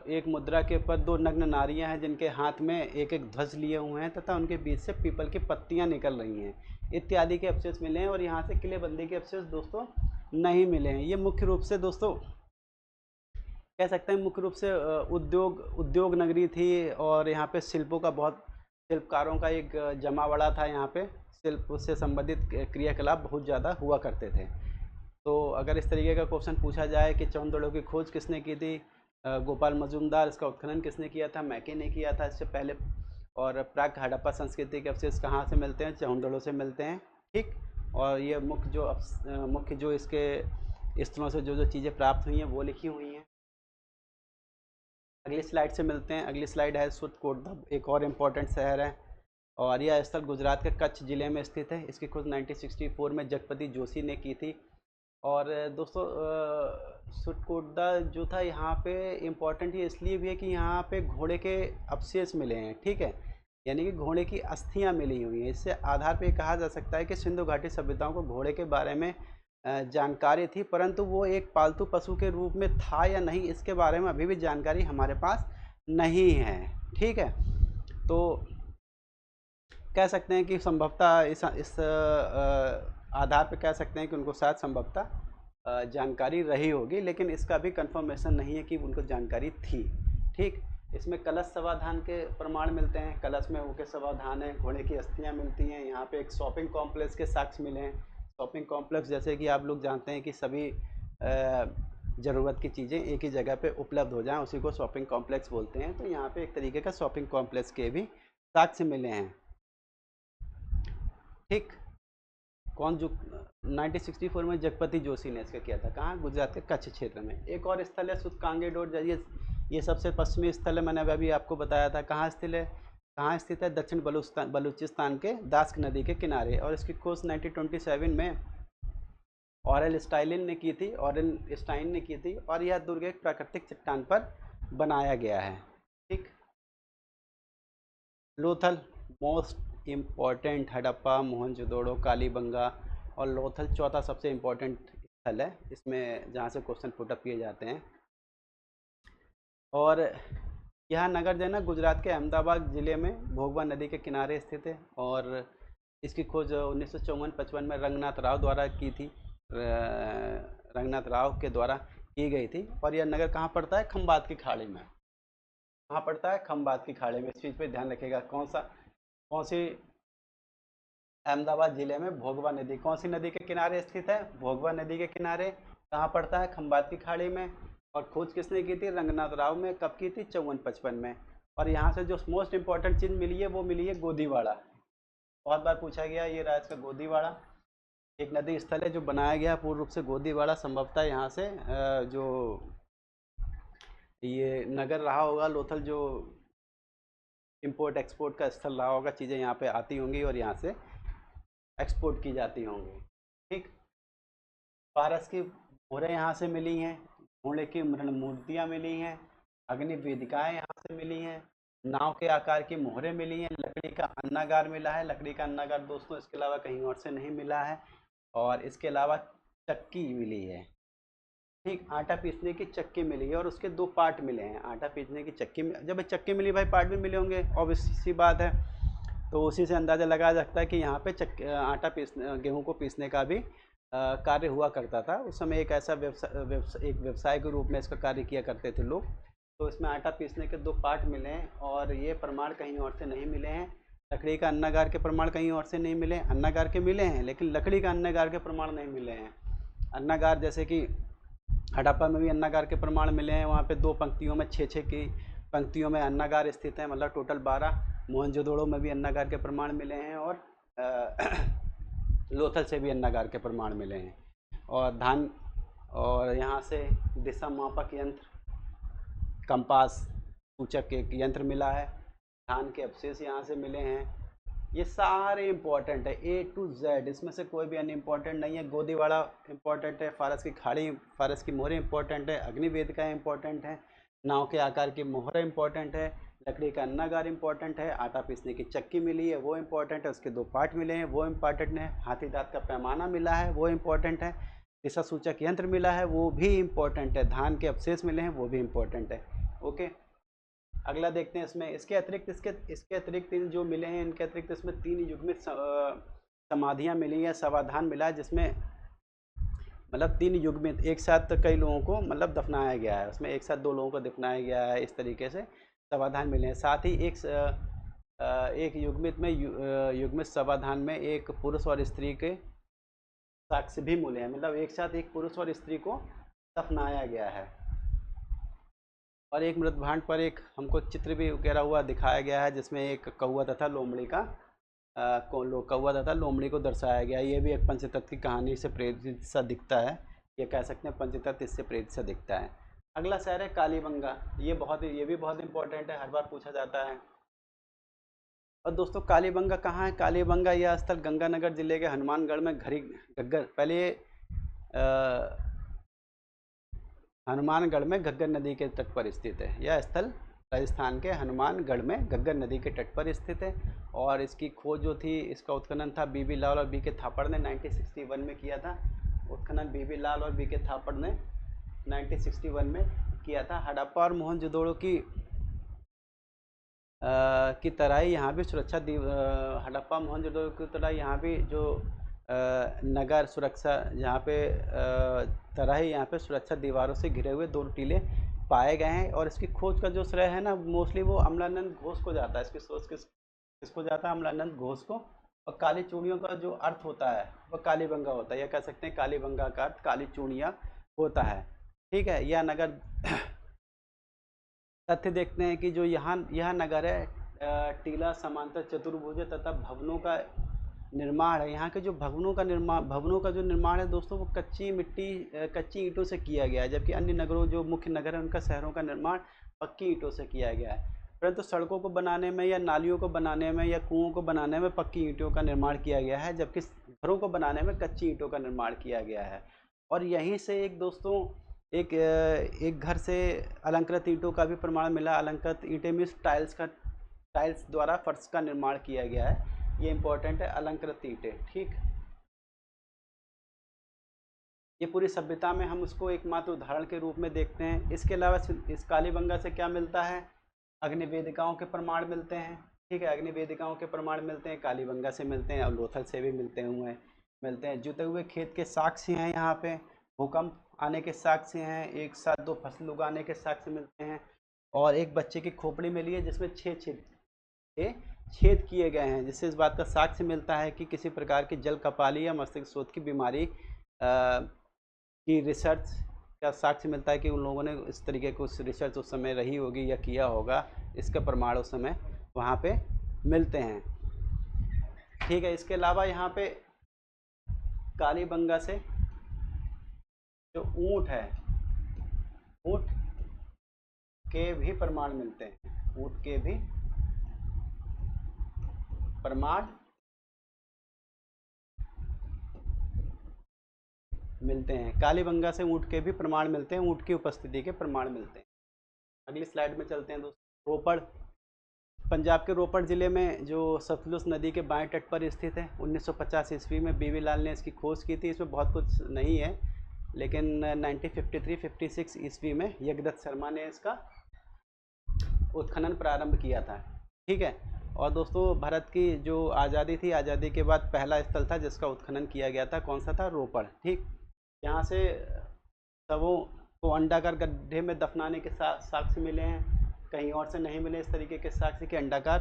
एक मुद्रा के ऊपर 2 नग्न नारियां हैं जिनके हाथ में एक एक ध्वज लिए हुए हैं तथा उनके बीच से पीपल की पत्तियां निकल रही हैं, इत्यादि के अवशेष मिले हैं। और यहाँ से किलेबंदी के अवशेष दोस्तों नहीं मिले हैं। ये मुख्य रूप से दोस्तों कह सकते हैं मुख्य रूप से उद्योग नगरी थी और यहाँ पे शिल्पकारों का एक जमावड़ा था। यहाँ पे शिल्प से संबंधित क्रियाकलाप बहुत ज़्यादा हुआ करते थे। तो अगर इस तरीके का क्वेश्चन पूछा जाए कि चौंदड़ो की खोज किसने की थी, गोपाल मजुमदार, इसका उत्खनन किसने किया था, मैके ने किया था, इससे पहले और प्राक हड़प्पा संस्कृति के अवशेष कहाँ से मिलते हैं? चौंडलों से मिलते हैं। ठीक, और ये मुख्य जो इसके स्थलों से जो चीज़ें प्राप्त हुई हैं वो लिखी हुई हैं। अगली स्लाइड से मिलते हैं। अगली स्लाइड है सुरकोटदा, एक और इम्पोर्टेंट शहर है और यह स्थल गुजरात के कच्छ ज़िले में स्थित है। इसकी खोज 1964 में जगपति जोशी ने की थी। और दोस्तों सुरकोटदा जो था यहाँ पे इम्पोर्टेंट ये इसलिए भी है कि यहाँ पे घोड़े के अवशेष मिले हैं। ठीक है, यानी कि घोड़े की अस्थियाँ मिली हुई हैं। इससे आधार पे कहा जा सकता है कि सिंधु घाटी सभ्यताओं को घोड़े के बारे में जानकारी थी, परंतु वो एक पालतू पशु के रूप में था या नहीं, इसके बारे में अभी भी जानकारी हमारे पास नहीं है। ठीक है, तो कह सकते हैं कि संभवतः इस आधार पर कह सकते हैं कि उनको शायद संभवतः जानकारी रही होगी, लेकिन इसका भी कंफर्मेशन नहीं है कि उनको जानकारी थी। ठीक, इसमें कलश समाधान के प्रमाण मिलते हैं। कलश में उनके समाधान है, घोड़े की अस्थियां मिलती हैं। यहाँ पे एक शॉपिंग कॉम्प्लेक्स के साक्ष्य मिले हैं। शॉपिंग कॉम्प्लेक्स जैसे कि आप लोग जानते हैं कि सभी ज़रूरत की चीज़ें एक ही जगह पे उपलब्ध हो जाएं, उसी को शॉपिंग कॉम्प्लेक्स बोलते हैं। तो यहाँ पे एक तरीके का शॉपिंग कॉम्प्लेक्स के भी साक्ष्य मिले हैं। ठीक, कौन जो 1964 में जगपति जोशी ने इसका किया था, कहाँ? गुजरात के कच्छ क्षेत्र में। एक और स्थल है सुतकांगे डोर, ये सबसे पश्चिमी स्थल है, मैंने अभी आपको बताया था। कहाँ स्थित है? दक्षिण बलूचिस्तान के दास्क नदी के किनारे। और इसकी खोज 1927 में ऑरेल स्टाइन ने की थी और यह दुर्ग एक प्राकृतिक चट्टान पर बनाया गया है। ठीक, लोथल मोस्ट इम्पॉर्टेंट, हड़प्पा, मोहनजोदड़ो, कालीबंगा और लोथल चौथा सबसे इम्पोर्टेंट स्थल है इसमें, जहाँ से क्वेश्चन पुटअप किए जाते हैं। और यह नगर जो है ना, गुजरात के अहमदाबाद ज़िले में भोगवा नदी के किनारे स्थित है। और इसकी खोज 1954-55 में रंगनाथ राव द्वारा की थी, रंगनाथ राव के द्वारा की गई थी। और यह नगर कहाँ पड़ता है? खंबात की खाड़ी में। कहाँ पड़ता है? खंबात की खाड़ी में। इस चीज़ पे ध्यान रखिएगा। कौन सी? अहमदाबाद जिले में भोगवा नदी। कौन सी नदी के किनारे स्थित है? भोगवा नदी के किनारे। कहाँ पड़ता है? खंबात की खाड़ी में। और खोज किसने की थी? रंगनाथ राव में। कब की थी? 54-55 में। और यहाँ से जो मोस्ट इम्पोर्टेंट चीज़ मिली है वो मिली है गोदीवाड़ा। बहुत बार पूछा गया ये रहा इसका गोदीवाड़ा। एक नदी स्थल है जो बनाया गया पूर्ण रूप से गोदीवाड़ा। संभवतः यहाँ से जो ये नगर रहा होगा लोथल, जो इंपोर्ट एक्सपोर्ट का स्थल रहा होगा, चीज़ें यहाँ पे आती होंगी और यहाँ से एक्सपोर्ट की जाती होंगी। ठीक, पारस की मोहरें यहाँ से मिली हैं, घोड़े की मृण मूर्तियाँ मिली हैं, अग्नि वेदिकाएँ यहाँ से मिली हैं, नाव के आकार की मोहरें मिली हैं, लकड़ी का अन्नागार मिला है। लकड़ी का अन्नागार दोस्तों इसके अलावा कहीं और से नहीं मिला है। और इसके अलावा चक्की मिली है। ठीक, आटा पीसने की चक्की मिली है और उसके 2 पार्ट मिले हैं। आटा पीसने की चक्की, जब चक्की मिली भाई पार्ट भी मिले होंगे, ऑब्वियस सी बात है। तो उसी से अंदाज़ा लगाया जाता है कि यहाँ पे आटा पीसने, गेहूँ को पीसने का भी कार्य हुआ करता था। उस समय एक ऐसा एक व्यवसाय के रूप में इसका कार्य किया करते थे लोग। तो इसमें आटा पीसने के 2 पार्ट मिले हैं और ये प्रमाण कहीं और से नहीं मिले हैं। लकड़ी का अन्नागार के प्रमाण कहीं और से नहीं मिले। अन्नागार के मिले हैं लेकिन लकड़ी का अन्नागार के प्रमाण नहीं मिले हैं। अन्नागार जैसे कि हड़प्पा में भी अन्नागार के प्रमाण मिले हैं। वहाँ पे 2 पंक्तियों में 6-6 की पंक्तियों में अन्नागार स्थित है, मतलब टोटल 12। मोहनजोदड़ो में भी अन्नागार के प्रमाण मिले हैं और लोथल से भी अन्नागार के प्रमाण मिले हैं। और धान, और यहाँ से दिशा मापक यंत्र, कंपास सूचक एक यंत्र मिला है। धान के अवशेष यहाँ से मिले हैं। ये सारे इम्पोर्टेंट है A to Z, इसमें से कोई भी अनइम्पोर्टेंट नहीं है। गोदीवाड़ा इम्पोर्टेंट है, फारस की खाड़ी, फारस की मोहरें इम्पोर्टेंट है, अग्निवेदिका इम्पोर्टेंट है, नाव के आकार की मोहरें इम्पोर्टेंट है, लकड़ी का अन्नागार इम्पोर्टेंट है, आटा पीसने की चक्की मिली है वो इम्पोर्टेंट है, उसके 2 पार्ट मिले हैं वो इम्पोर्टेंट है, हाथी दांत का पैमाना मिला है वो इम्पोर्टेंट है, दिशा सूचक यंत्र मिला है वो भी इम्पोर्टेंट है, धान के अवशेष मिले हैं वो भी इम्पोर्टेंट है। ओके, अगला देखते हैं। इसमें इसके अतिरिक्त इन जो मिले हैं, इनके अतिरिक्त इसमें 3 युग्मित समाधियाँ मिली हैं, समाधान मिला है, जिसमें मतलब 3 युग्मित एक साथ कई लोगों को मतलब दफनाया गया है। उसमें एक साथ 2 लोगों को दफनाया गया है, इस तरीके से समाधान मिले हैं। साथ ही एक युग्मित समाधान में एक पुरुष और स्त्री के साक्ष्य भी मिले हैं, मतलब एक साथ एक पुरुष और स्त्री को दफनाया गया है। और एक मृत भांड पर एक हमको चित्र भी उकेरा हुआ दिखाया गया है, जिसमें एक कौवा तथा लोमड़ी का कौवा तथा लोमड़ी को दर्शाया गया है। ये भी एक पंचतत्व की कहानी से प्रेरित सा दिखता है, ये कह सकते हैं पंचतत्व इससे प्रेरित सा दिखता है। अगला शहर है कालीबंगा। ये भी बहुत इंपॉर्टेंट है, हर बार पूछा जाता है। और दोस्तों कालीबंगा कहाँ है? कालीबंगा यह स्थल गंगानगर जिले के हनुमानगढ़ में घरी घग्गर पहले हनुमानगढ़ में घग्गर नदी के तट पर स्थित है। यह स्थल राजस्थान के हनुमानगढ़ में घग्गर नदी के तट पर स्थित है। और इसकी खोज जो थी, इसका उत्खनन था बीबी लाल और बी के थापड़ ने 1961 में किया था। उत्खनन बीबी लाल और बी के थापड़ ने 1961 में किया था। हड़प्पा और मोहनजोदड़ो की तरह ही यहाँ भी हड़प्पा मोहनजोदड़ो की तरह यहाँ भी जो नगर सुरक्षा यहाँ पे तरह ही यहाँ पे सुरक्षा दीवारों से घिरे हुए 2 टीले पाए गए हैं। और इसकी खोज का जो श्रेय है ना, मोस्टली वो अमलानंद घोष को जाता है। इसकी सोच किसको जाता है? अमलानंद घोष को। और काली चूड़ियों का जो अर्थ होता है वो कालीबंगा होता है, या कह सकते हैं कालीबंगा का अर्थ काली चूड़ियाँ होता है। ठीक है, यह नगर तथ्य देखते हैं कि जो यह नगर है टीला समांतर चतुर्भुज तथा भवनों का निर्माण है। यहाँ के जो भवनों का जो निर्माण है दोस्तों, वो कच्ची ईंटों से किया गया है। जबकि अन्य नगरों, जो मुख्य नगर है, उनका शहरों का निर्माण पक्की ईंटों से किया गया है। परंतु सड़कों को बनाने में या नालियों को बनाने में या कुओं को बनाने में पक्की ईंटों का निर्माण किया गया है, जबकि घरों को बनाने में कच्ची ईंटों का निर्माण किया गया है। और यहीं से एक दोस्तों एक घर से अलंकृत ईंटों का भी प्रमाण मिला। अलंकृत ईंटें मीन्स टाइल्स द्वारा फर्श का निर्माण किया गया है। ये इंपॉर्टेंट है, अलंकृत ईंटें। ठीक, ये पूरी सभ्यता में हम उसको एकमात्र उदाहरण के रूप में देखते हैं। इसके अलावा इस कालीबंगा से क्या मिलता है? अग्निवेदिकाओं के प्रमाण मिलते हैं। ठीक है, अग्निवेदिकाओं के प्रमाण मिलते हैं, कालीबंगा से मिलते हैं, और लोथल से भी मिलते हैं। जुते हुए खेत के साक्ष्य हैं यहाँ पे, भूकंप आने के साक्ष्य हैं, एक साथ 2 फसल उगाने के साक्ष्य मिलते हैं। और एक बच्चे की खोपड़ी मिली है जिसमें 6 छेद किए गए हैं, जिससे इस बात का साक्ष्य मिलता है कि किसी प्रकार की जल कपाली या मस्तिष्क शोथ की बीमारी की रिसर्च का साक्ष्य मिलता है कि उन लोगों ने इस तरीके की कुछ रिसर्च उस समय रही होगी या किया होगा। इसके प्रमाण उस समय वहाँ पे मिलते हैं। ठीक है, इसके अलावा यहाँ पे कालीबंगा से जो ऊँट है, ऊँट के भी प्रमाण मिलते हैं। ऊँट के भी प्रमाण मिलते हैं। कालीबंगा से ऊँट के भी प्रमाण मिलते हैं, ऊँट की उपस्थिति के प्रमाण मिलते हैं। अगली स्लाइड में चलते हैं दोस्तों। रोपड़, पंजाब के रोपड़ ज़िले में जो सतलुज नदी के बाएं तट पर स्थित है। 1950 ईस्वी में बीवी लाल ने इसकी खोज की थी। इसमें बहुत कुछ नहीं है, लेकिन 1953-56 ईस्वी में यज्ञदत्त शर्मा ने इसका उत्खनन प्रारंभ किया था। ठीक है, और दोस्तों भारत की जो आज़ादी थी, आज़ादी के बाद पहला स्थल था जिसका उत्खनन किया गया था। कौन सा था? रोपड़। ठीक, यहाँ से शवों को अंडाकार गड्ढे में दफनाने के साक्ष्य मिले हैं। कहीं और से नहीं मिले इस तरीके के साक्ष्य कि अंडाकार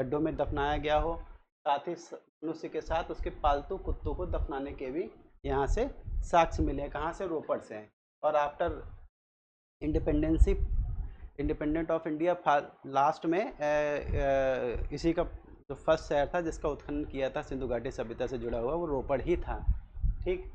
गड्ढों में दफनाया गया हो। साथ ही मनुष्य के साथ उसके पालतू कुत्तों को दफनाने के भी यहाँ से साक्ष्य मिले। कहाँ से? रोपड़ से। और after independent of India last में इसी का जो फर्स्ट शहर था जिसका उत्खनन किया था सिंधु घाटी सभ्यता से जुड़ा हुआ, वो रोपड़ ही था। ठीक,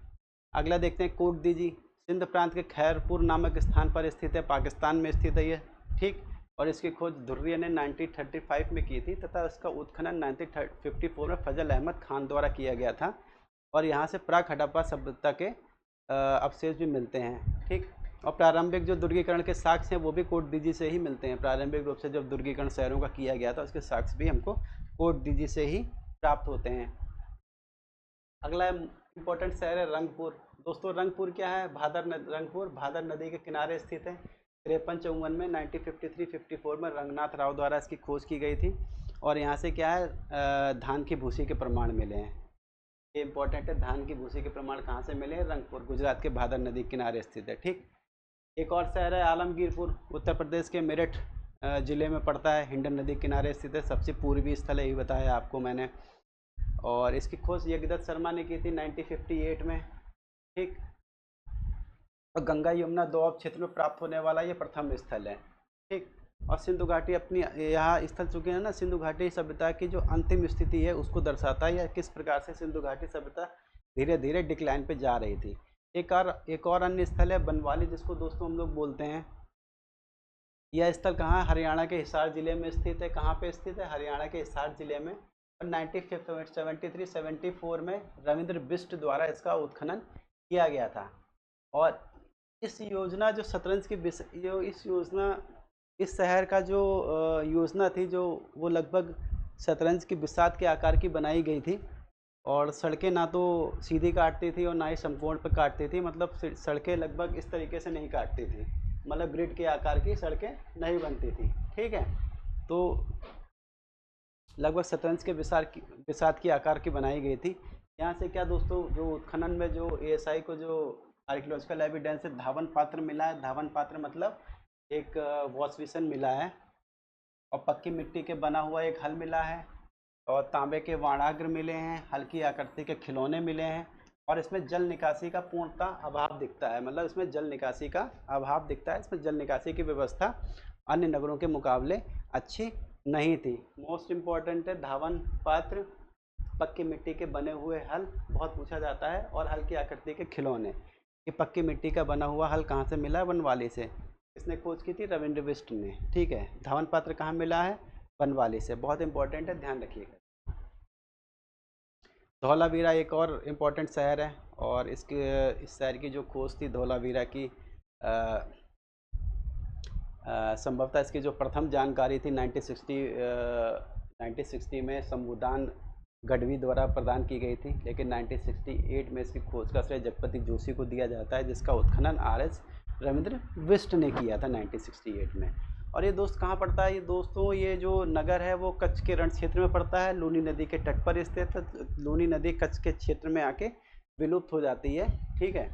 अगला देखते हैं कोट दीजी। सिंध प्रांत के खैरपुर नामक स्थान पर स्थित है, पाकिस्तान में स्थित है ये। ठीक, और इसकी खोज धुर्रिया ने 1935 में की थी तथा इसका उत्खनन 1954 में फजल अहमद खान द्वारा किया गया था। और यहाँ से प्राक हड़प्पा सभ्यता के अवशेष भी मिलते हैं। ठीक, और प्रारंभिक जो दुर्गीकरण के साक्ष्य हैं वो भी कोट दीजी से ही मिलते हैं। प्रारंभिक रूप से जब दुर्गीकरण शहरों का किया गया था उसके साक्ष्य भी हमको कोट दीजी से ही प्राप्त होते हैं। अगला इम्पोर्टेंट शहर है रंगपुर। दोस्तों रंगपुर क्या है? रंगपुर भादर नदी के किनारे स्थित है। 53-54 में 1953-54 में रंगनाथ राव द्वारा इसकी खोज की गई थी। और यहाँ से क्या है? धान की भूसी के प्रमाण मिले हैं। ये इंपॉर्टेंट है, धान की भूसी के प्रमाण कहाँ से मिले हैं? रंगपुर, गुजरात के भादर नदी के किनारे स्थित है। ठीक, एक और शहर है आलमगीरपुर, उत्तर प्रदेश के मेरठ ज़िले में पड़ता है। हिंडन नदी किनारे स्थित है, सबसे पूर्वी स्थल है, यही बताया आपको मैंने। और इसकी खोज यज्ञदत्त शर्मा ने की थी 1958 में। ठीक, और गंगा यमुना दोआब क्षेत्र में प्राप्त होने वाला ये प्रथम स्थल है। ठीक। और सिंधु घाटी अपनी यहाँ स्थल चुके हैं ना, सिंधु घाटी सभ्यता की जो अंतिम स्थिति है उसको दर्शाता है, या किस प्रकार से सिंधु घाटी सभ्यता धीरे धीरे डिक्लाइन पे जा रही थी। एक और अन्य स्थल है बनवाली, जिसको दोस्तों हम लोग बोलते हैं। यह स्थल कहाँ, हरियाणा के हिसार जिले में स्थित है। कहाँ पे स्थित है, हरियाणा के हिसार जिले में। और 1973-74 में रविंद्र बिष्ट द्वारा इसका उत्खनन किया गया था। और इस योजना जो शतरंज की जो इस योजना, इस शहर का जो योजना थी, जो वो लगभग शतरंज की बिसात के आकार की बनाई गई थी। और सड़कें ना तो सीधी काटती थी और ना ही समकोण पर काटती थी, मतलब सड़कें लगभग इस तरीके से नहीं काटती थी, मतलब ग्रिड के आकार की सड़कें नहीं बनती थी। ठीक है, तो लगभग शतरंज के बिसात की आकार की बनाई गई थी। यहाँ से क्या दोस्तों, जो उत्खनन में जो एएसआई को जो आर्कियोलॉजिकल एविडेंस है, धावन पात्र मिला है। धावन पात्र मतलब एक वॉश बेसिन मिला है, और पक्की मिट्टी के बना हुआ एक हल मिला है, और तांबे के वाणाग्र मिले हैं, हल्की आकृति के खिलौने मिले हैं। और इसमें जल निकासी का पूर्णतः अभाव दिखता है, मतलब इसमें जल निकासी का अभाव दिखता है। इसमें जल निकासी की व्यवस्था अन्य नगरों के मुकाबले अच्छी नहीं थी। मोस्ट इम्पॉर्टेंट है धावन पात्र, पक्की मिट्टी के बने हुए हल बहुत पूछा जाता है, और हल्की आकृति के खिलौने। कि पक्की मिट्टी का बना हुआ हल कहाँ से मिला, बनवाली से। इसने खोज की थी रविंद्र बिष्ट ने। ठीक है, धावन पात्र कहाँ मिला है, बनवाली से। बहुत इंपॉर्टेंट है, ध्यान रखिएगा। धौलावीरा एक और इम्पोर्टेंट शहर है, और इस शहर की जो खोज थी धौलावीरा की, संभवतः इसकी जो प्रथम जानकारी थी 1960 में संबुदान गढ़वी द्वारा प्रदान की गई थी। लेकिन 1968 में इसकी खोज का श्रेय जगपति जोशी को दिया जाता है, जिसका उत्खनन आर.एस. रविंद्र बिष्ट ने किया था 1968 में। और ये दोस्त कहाँ पड़ता है, ये दोस्तों ये जो नगर है वो कच्छ के रण क्षेत्र में पड़ता है, लूनी नदी के तट पर स्थित है। लूनी नदी कच्छ के क्षेत्र में आके विलुप्त हो जाती है। ठीक है,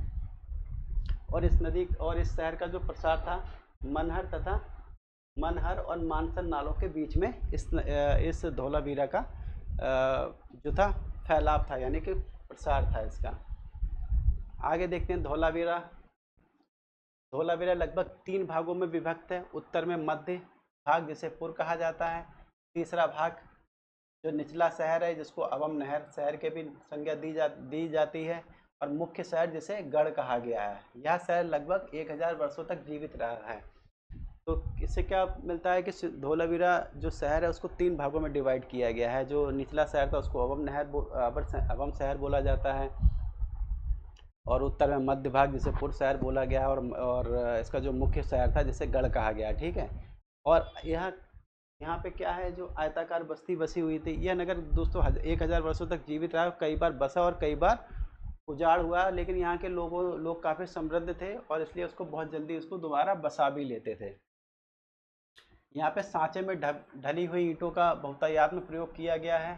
और इस नदी और इस शहर का जो प्रसार था मनहर और मानसन नालों के बीच में इस धौलावीरा का जो था फैलाव था, यानी कि प्रसार था इसका। आगे देखते हैं धौलावीरा। धौलावीरा लगभग 3 भागों में विभक्त है। उत्तर में मध्य भाग, जिसे पुर कहा जाता है। तीसरा भाग जो निचला शहर है, जिसको अवम नहर शहर के भी संज्ञा दी जाती है। और मुख्य शहर जिसे गढ़ कहा गया है। यह शहर लगभग 1000 वर्षों तक जीवित रहा है। तो इससे क्या मिलता है कि धौलावीरा जो शहर है उसको 3 भागों में डिवाइड किया गया है। जो निचला शहर था उसको अवम शहर बोला जाता है, और उत्तर में मध्य भाग जिसे पुर शहर बोला गया, और इसका जो मुख्य शहर था जिसे गढ़ कहा गया। ठीक है, और यहाँ पे क्या है, जो आयताकार बस्ती बसी हुई थी। यह नगर दोस्तों 1000 वर्षों तक जीवित रहा, कई बार बसा और कई बार उजाड़ हुआ। लेकिन यहाँ के लोग काफ़ी समृद्ध थे, और इसलिए उसको बहुत जल्दी उसको दोबारा बसा भी लेते थे। यहाँ पे सांचे में ढली हुई ईंटों का बहुतायत में प्रयोग किया गया है।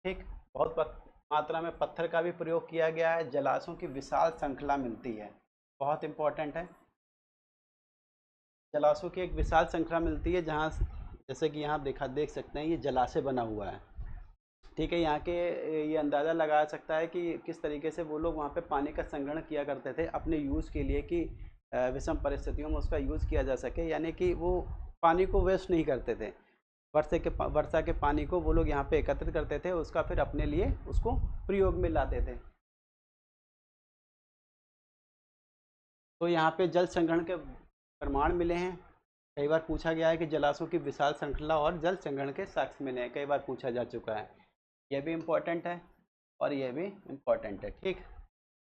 ठीक, बहुत मात्रा में पत्थर का भी प्रयोग किया गया है। जलाशयों की विशाल श्रृंखला मिलती है, बहुत इंपॉर्टेंट है। जलाशयों की एक विशाल श्रृंखला मिलती है, जहाँ जैसे कि यहाँ देख सकते हैं, ये जलाशय बना हुआ है। ठीक है, यहाँ के ये अंदाज़ा लगाया सकता है कि किस तरीके से वो लोग वहाँ पे पानी का संग्रहण किया करते थे अपने यूज़ के लिए, कि विषम परिस्थितियों में उसका यूज़ किया जा सके। यानी कि वो पानी को वेस्ट नहीं करते थे। वर्षा के पानी को वो लोग यहाँ पे एकत्रित करते थे, उसका फिर अपने लिए उसको प्रयोग में लाते थे। तो यहाँ पे जल संग्रहण के प्रमाण मिले हैं। कई बार पूछा गया है कि जलाशयों की विशाल श्रृंखला और जल संग्रहण के साक्ष्य मिले हैं, कई बार पूछा जा चुका है। यह भी इम्पोर्टेंट है, और यह भी इम्पोर्टेंट है। ठीक,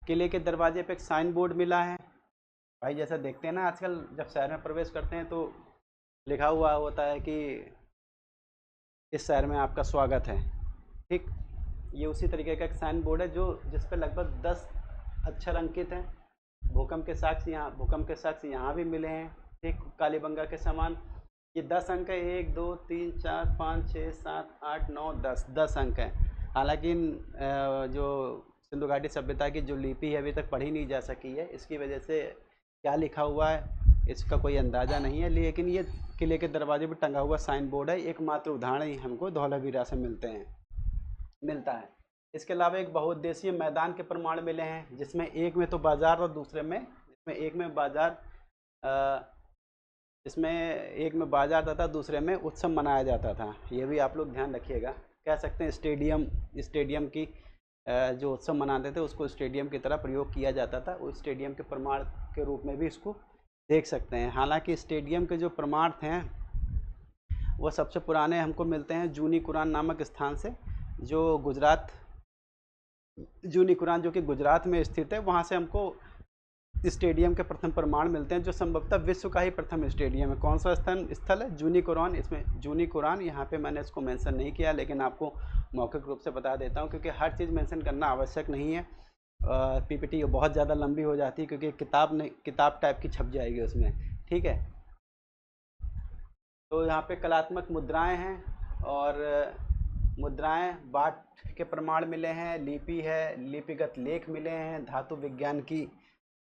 किले के दरवाजे पे एक साइन बोर्ड मिला है। भाई जैसा देखते हैं ना आजकल, जब शहर में प्रवेश करते हैं तो लिखा हुआ होता है कि इस शहर में आपका स्वागत है। ठीक, ये उसी तरीके का एक साइन बोर्ड है जिस पर लगभग 10 अक्षर अंकित हैं। भूकंप के साक्ष्य यहाँ भी मिले हैं। ठीक, कालीबंगा के समान। ये 10 अंक है, 1 2 3 4 5 6 7 8 9 10 अंक हैं। हालांकि जो सिंधु घाटी सभ्यता की जो लिपि है अभी तक पढ़ी नहीं जा सकी है, इसकी वजह से क्या लिखा हुआ है इसका कोई अंदाज़ा नहीं है। लेकिन ये किले के दरवाजे पर टंगा हुआ साइन बोर्ड है, एकमात्र उदाहरण ही हमको धौलावीरा से मिलता है। इसके अलावा एक बहुउद्देशीय मैदान के प्रमाण मिले हैं, जिसमें एक में तो बाजार और दूसरे में, इसमें एक में बाजार इसमें एक में बाजार तथा दूसरे में उत्सव मनाया जाता था। ये भी आप लोग ध्यान रखिएगा। कह सकते हैं स्टेडियम, स्टेडियम की जो उत्सव मनाते थे उसको स्टेडियम की तरह प्रयोग किया जाता था। उस स्टेडियम के प्रमाण के रूप में भी इसको देख सकते हैं। हालांकि स्टेडियम के जो प्रमाण हैं वो सबसे पुराने हमको मिलते हैं जूनी कुरान नामक स्थान से, जो गुजरात, जूनी कुरान जो कि गुजरात में स्थित है, वहाँ से हमको स्टेडियम के प्रथम प्रमाण मिलते हैं, जो संभवतः विश्व का ही प्रथम स्टेडियम है। कौन सा स्थल है? जूनी कुरान। इसमें जूनी कुरान, यहाँ पे मैंने इसको मेंशन नहीं किया, लेकिन आपको मौखिक रूप से बता देता हूँ, क्योंकि हर चीज़ मेंशन करना आवश्यक नहीं है। पीपीटी बहुत ज़्यादा लंबी हो जाती है, क्योंकि किताब टाइप की छप जाएगी उसमें। ठीक है, तो यहाँ पे कलात्मक मुद्राएं हैं, और मुद्राएं बाट के प्रमाण मिले हैं, लिपि है, लिपिगत लेख मिले हैं, धातु विज्ञान की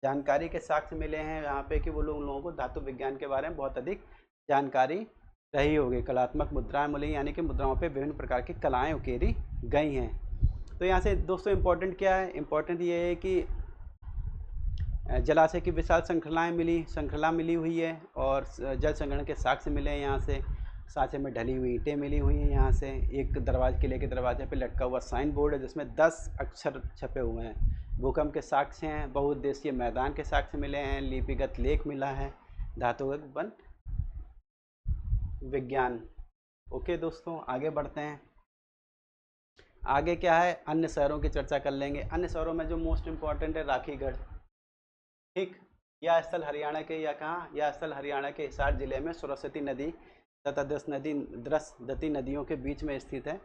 जानकारी के साक्ष्य मिले हैं यहाँ पे, कि वो लोगों को धातु विज्ञान के बारे में बहुत अधिक जानकारी रही होगी। कलात्मक मुद्राएं मिली, यानी कि मुद्राओं पे विभिन्न प्रकार की कलाएं उकेरी गई हैं। तो यहाँ से दोस्तों इम्पोर्टेंट क्या है? इम्पोर्टेंट ये है कि जलाशय की विशाल श्रृंखला मिली हुई है, और जल संग्रहण के साक्ष्य मिले हैं यहाँ से। सांचे में ढली हुई ईंटें मिली हुई हैं यहाँ से। एक किले के दरवाजे पे लटका हुआ साइन बोर्ड है जिसमें 10 अक्षर छपे हुए हैं। भूकंप के साक्ष्य हैं, बहुउद्देशीय मैदान के साक्ष्य मिले हैं, लिपिगत लेख मिला है, धातुगत वन विज्ञान। ओके दोस्तों, आगे बढ़ते हैं। आगे क्या है? अन्य शहरों की चर्चा कर लेंगे। अन्य शहरों में जो मोस्ट इम्पॉर्टेंट है राखीगढ़। ठीक, यह स्थल हरियाणा के, या कहाँ? यह स्थल हरियाणा के हिसार जिले में सरस्वती नदी तथा 10 दती नदियों के बीच में स्थित है।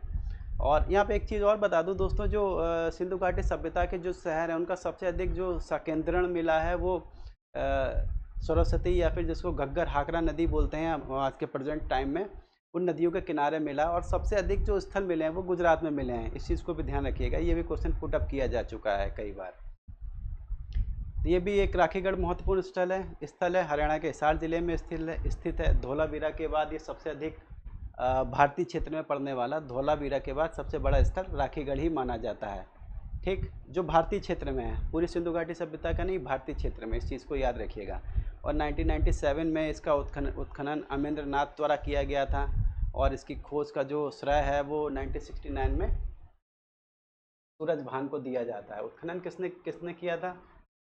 और यहाँ पे एक चीज़ और बता दूँ दोस्तों, जो सिंधु घाटी सभ्यता के जो शहर हैं उनका सबसे अधिक जो संकेंद्रण मिला है वो सरस्वती, या फिर जिसको घग्गर हाकरा नदी बोलते हैं आज के प्रेजेंट टाइम में, उन नदियों के किनारे मिला। और सबसे अधिक जो स्थल मिले हैं वो गुजरात में मिले हैं। इस चीज़ को भी ध्यान रखिएगा, ये भी क्वेश्चन पुट अप किया जा चुका है कई बार। तो ये भी एक राखीगढ़ महत्वपूर्ण स्थल है, हरियाणा के हिसार जिले में स्थित है। धौलावीरा के बाद ये सबसे अधिक भारतीय क्षेत्र में पड़ने वाला, धौलावीरा के बाद सबसे बड़ा स्थल राखीगढ़ ही माना जाता है। ठीक, जो भारतीय क्षेत्र में है, पूरी सिंधु घाटी सभ्यता का नहीं, भारतीय क्षेत्र में, इस चीज़ को याद रखिएगा। और 1997 में इसका उत्खनन अमरेंद्र नाथ द्वारा किया गया था, और इसकी खोज का जो श्रेय है वो 1969 में सूरज भान को दिया जाता है। उत्खनन किसने किसने किया था?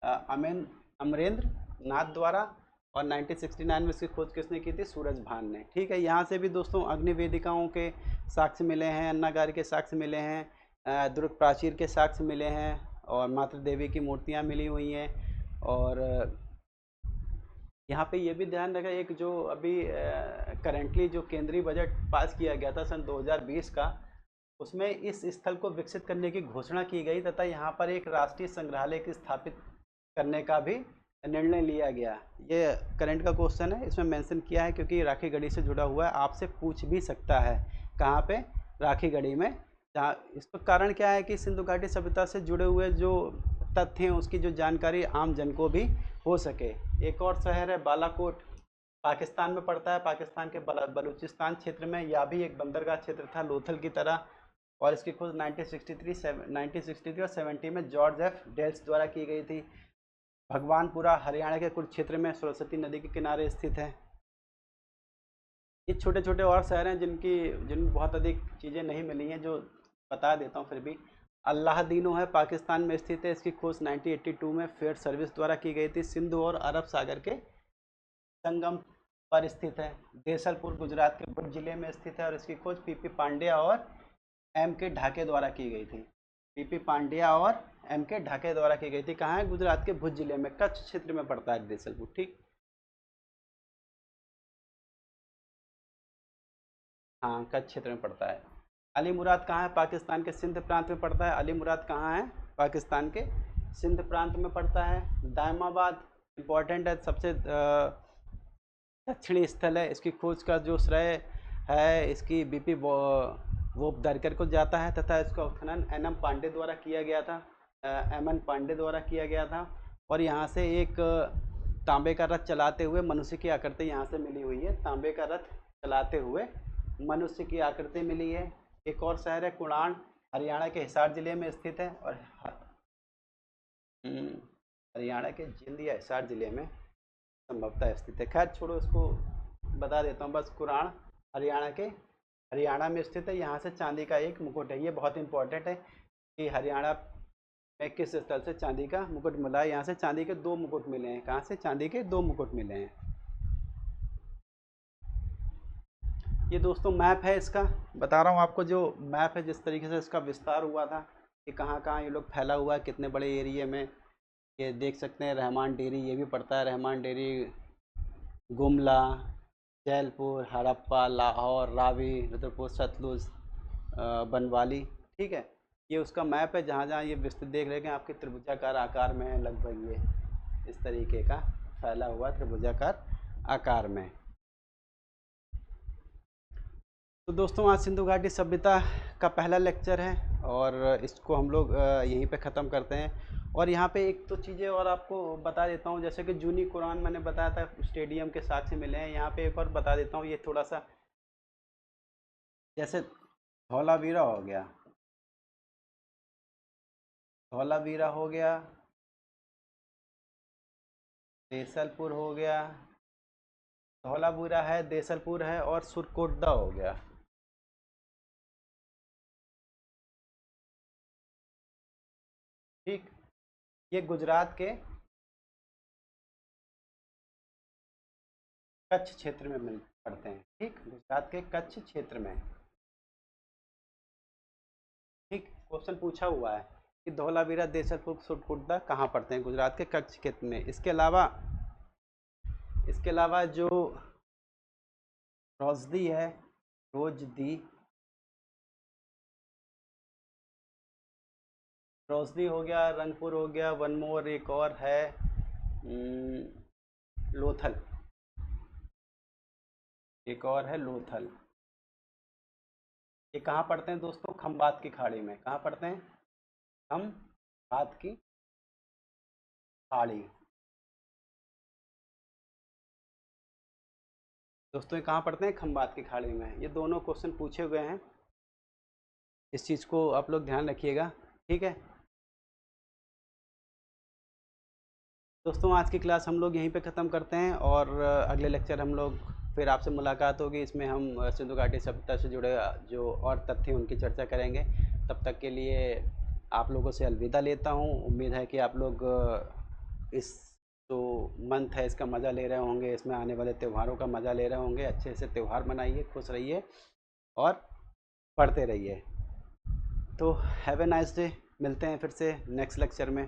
अमरेंद्र नाथ द्वारा। और 1969 में इसकी खोज किसने की थी? सूरज भान ने। ठीक है, यहाँ से भी दोस्तों अग्नि वेदिकाओं के साक्ष्य मिले हैं, अन्नागार के साक्ष्य मिले हैं, दुर्ग प्राचीर के साक्ष्य मिले हैं, और मातृ देवी की मूर्तियाँ मिली हुई हैं। और यहाँ पे ये भी ध्यान रखें, एक जो अभी करेंटली जो केंद्रीय बजट पास किया गया था सन 2020 का, उसमें इस स्थल को विकसित करने की घोषणा की गई, तथा यहाँ पर एक राष्ट्रीय संग्रहालय की स्थापित करने का भी निर्णय लिया गया। ये करंट का क्वेश्चन है, इसमें मेंशन किया है क्योंकि राखीगढ़ी से जुड़ा हुआ है, आपसे पूछ भी सकता है। कहाँ पे? राखीगढ़ी में। जहाँ इसका कारण क्या है कि सिंधु घाटी सभ्यता से जुड़े हुए जो तथ्य हैं उसकी जो जानकारी आम जन को भी हो सके। एक और शहर है बालाकोट, पाकिस्तान में पड़ता है, पाकिस्तान के बलूचिस्तान क्षेत्र में। यह भी एक बंदरगाह क्षेत्र था लोथल की तरह, और इसकी खोज 1963 और 70 में जॉर्ज एफ डेल्स द्वारा की गई थी। भगवानपुरा हरियाणा के कुरुक्षेत्र में सरस्वती नदी के किनारे स्थित है। ये छोटे छोटे और शहर हैं जिन बहुत अधिक चीज़ें नहीं मिली हैं, जो बता देता हूँ फिर भी। अल्लाहदीनो है, पाकिस्तान में स्थित है। इसकी खोज 1982 में फेयर सर्विस द्वारा की गई थी। सिंधु और अरब सागर के संगम पर स्थित है। देसलपुर गुजरात के भुज जिले में स्थित है, और इसकी खोज पीपी पांड्या और एम के ढाके द्वारा की गई थी। पीपी पांड्या और एम के ढाके द्वारा की गई थी। कहाँ है? गुजरात के भुज जिले में, कच्छ क्षेत्र में पड़ता है देसलपुर। ठीक, हाँ, कच्छ क्षेत्र में पड़ता है। अली मुराद कहाँ है? पाकिस्तान के सिंध प्रांत में पड़ता है। अली मुराद कहाँ है? पाकिस्तान के सिंध प्रांत में पड़ता है। दायमाबाद इम्पोर्टेंट है, सबसे दक्षिणी स्थल है। इसकी खोज का जो श्रेय है इसकी बीपी वोपदरकर को जाता है, तथा इसका उत्खनन एन एम पांडे द्वारा किया गया था, एम एन पांडे द्वारा किया गया था। और यहाँ से एक तांबे का रथ चलाते हुए मनुष्य की आकृति यहाँ से मिली हुई है। तांबे का रथ चलाते हुए मनुष्य की आकृति मिली है। एक और शहर है कुणान, हरियाणा के हिसार जिले में स्थित है, और हरियाणा के जिंद या हिसार जिले में संभवतः स्थित है। खैर छोड़ो इसको, बता देता हूँ बस। कुरान हरियाणा में स्थित है। यहाँ से चांदी का एक मुकुट है। ये बहुत इंपॉर्टेंट है कि हरियाणा में किस स्थल से चांदी का मुकुट मिला है। यहाँ से चांदी के 2 मुकुट मिले हैं। कहाँ से चांदी के 2 मुकुट मिले हैं। ये दोस्तों मैप है इसका, बता रहा हूँ आपको। जो मैप है जिस तरीके से इसका विस्तार हुआ था कि कहाँ कहाँ ये लोग फैला हुआ है, कितने बड़े एरिया में, ये देख सकते हैं। रहमान डेरी ये भी पड़ता है, रहमान डेरी, गुमला, जैलपुर, हड़प्पा, लाहौर, रावी, रुद्रपुर, सतलुज, बनवाली। ठीक है, ये उसका मैप है। जहाँ जहाँ ये विस्तृत देख रहे हैं आपके त्रिभुजाकार आकार में है लगभग, ये इस तरीके का फैला हुआ त्रिभुजाकार आकार में। तो दोस्तों आज सिंधु घाटी सभ्यता का पहला लेक्चर है और इसको हम लोग यहीं पे ख़त्म करते हैं। और यहाँ पे एक तो चीज़ें और आपको बता देता हूँ, जैसे कि जूनी कुरान मैंने बताया था स्टेडियम के साक्ष्य मिले हैं। यहाँ पे एक और बता देता हूँ, ये थोड़ा सा जैसे धौलावीरा हो गया, धौलावीरा हो गया, देसलपुर हो गया, धौलावीरा है, देसलपुर है और सुरकोटदा हो गया। ठीक, ये गुजरात के कच्छ क्षेत्र में मिल पड़ते हैं। ठीक, गुजरात के कच्छ क्षेत्र में। ठीक, क्वेश्चन पूछा हुआ है कि धौलावीरा, देसलपुर, सुरकुंडा कहाँ पड़ते हैं, गुजरात के कच्छ क्षेत्र में। इसके अलावा जो रोजदी है, रोजदी रोजदी हो गया, रंगपुर हो गया, वन मोर एक और है लोथल, एक और है लोथल। ये कहाँ पड़ते हैं दोस्तों, खंबात की खाड़ी में। कहाँ पड़ते हैं, खंबात की खाड़ी। दोस्तों ये कहाँ पड़ते हैं, खंबात की खाड़ी में। ये दोनों क्वेश्चन पूछे हुए हैं, इस चीज़ को आप लोग ध्यान रखिएगा। ठीक है दोस्तों, आज की क्लास हम लोग यहीं पे ख़त्म करते हैं और अगले लेक्चर हम लोग फिर आपसे मुलाकात होगी। इसमें हम सिंधु घाटी सभ्यता से जुड़े जो और तथ्य उनकी चर्चा करेंगे। तब तक के लिए आप लोगों से अलविदा लेता हूँ। उम्मीद है कि आप लोग इस जो मंथ है इसका मज़ा ले रहे होंगे, इसमें आने वाले त्योहारों का मज़ा ले रहे होंगे। अच्छे से त्यौहार मनाइए, खुश रहिए और पढ़ते रहिए। तो हैव ए नाइस डे, मिलते हैं फिर से नेक्स्ट लेक्चर में।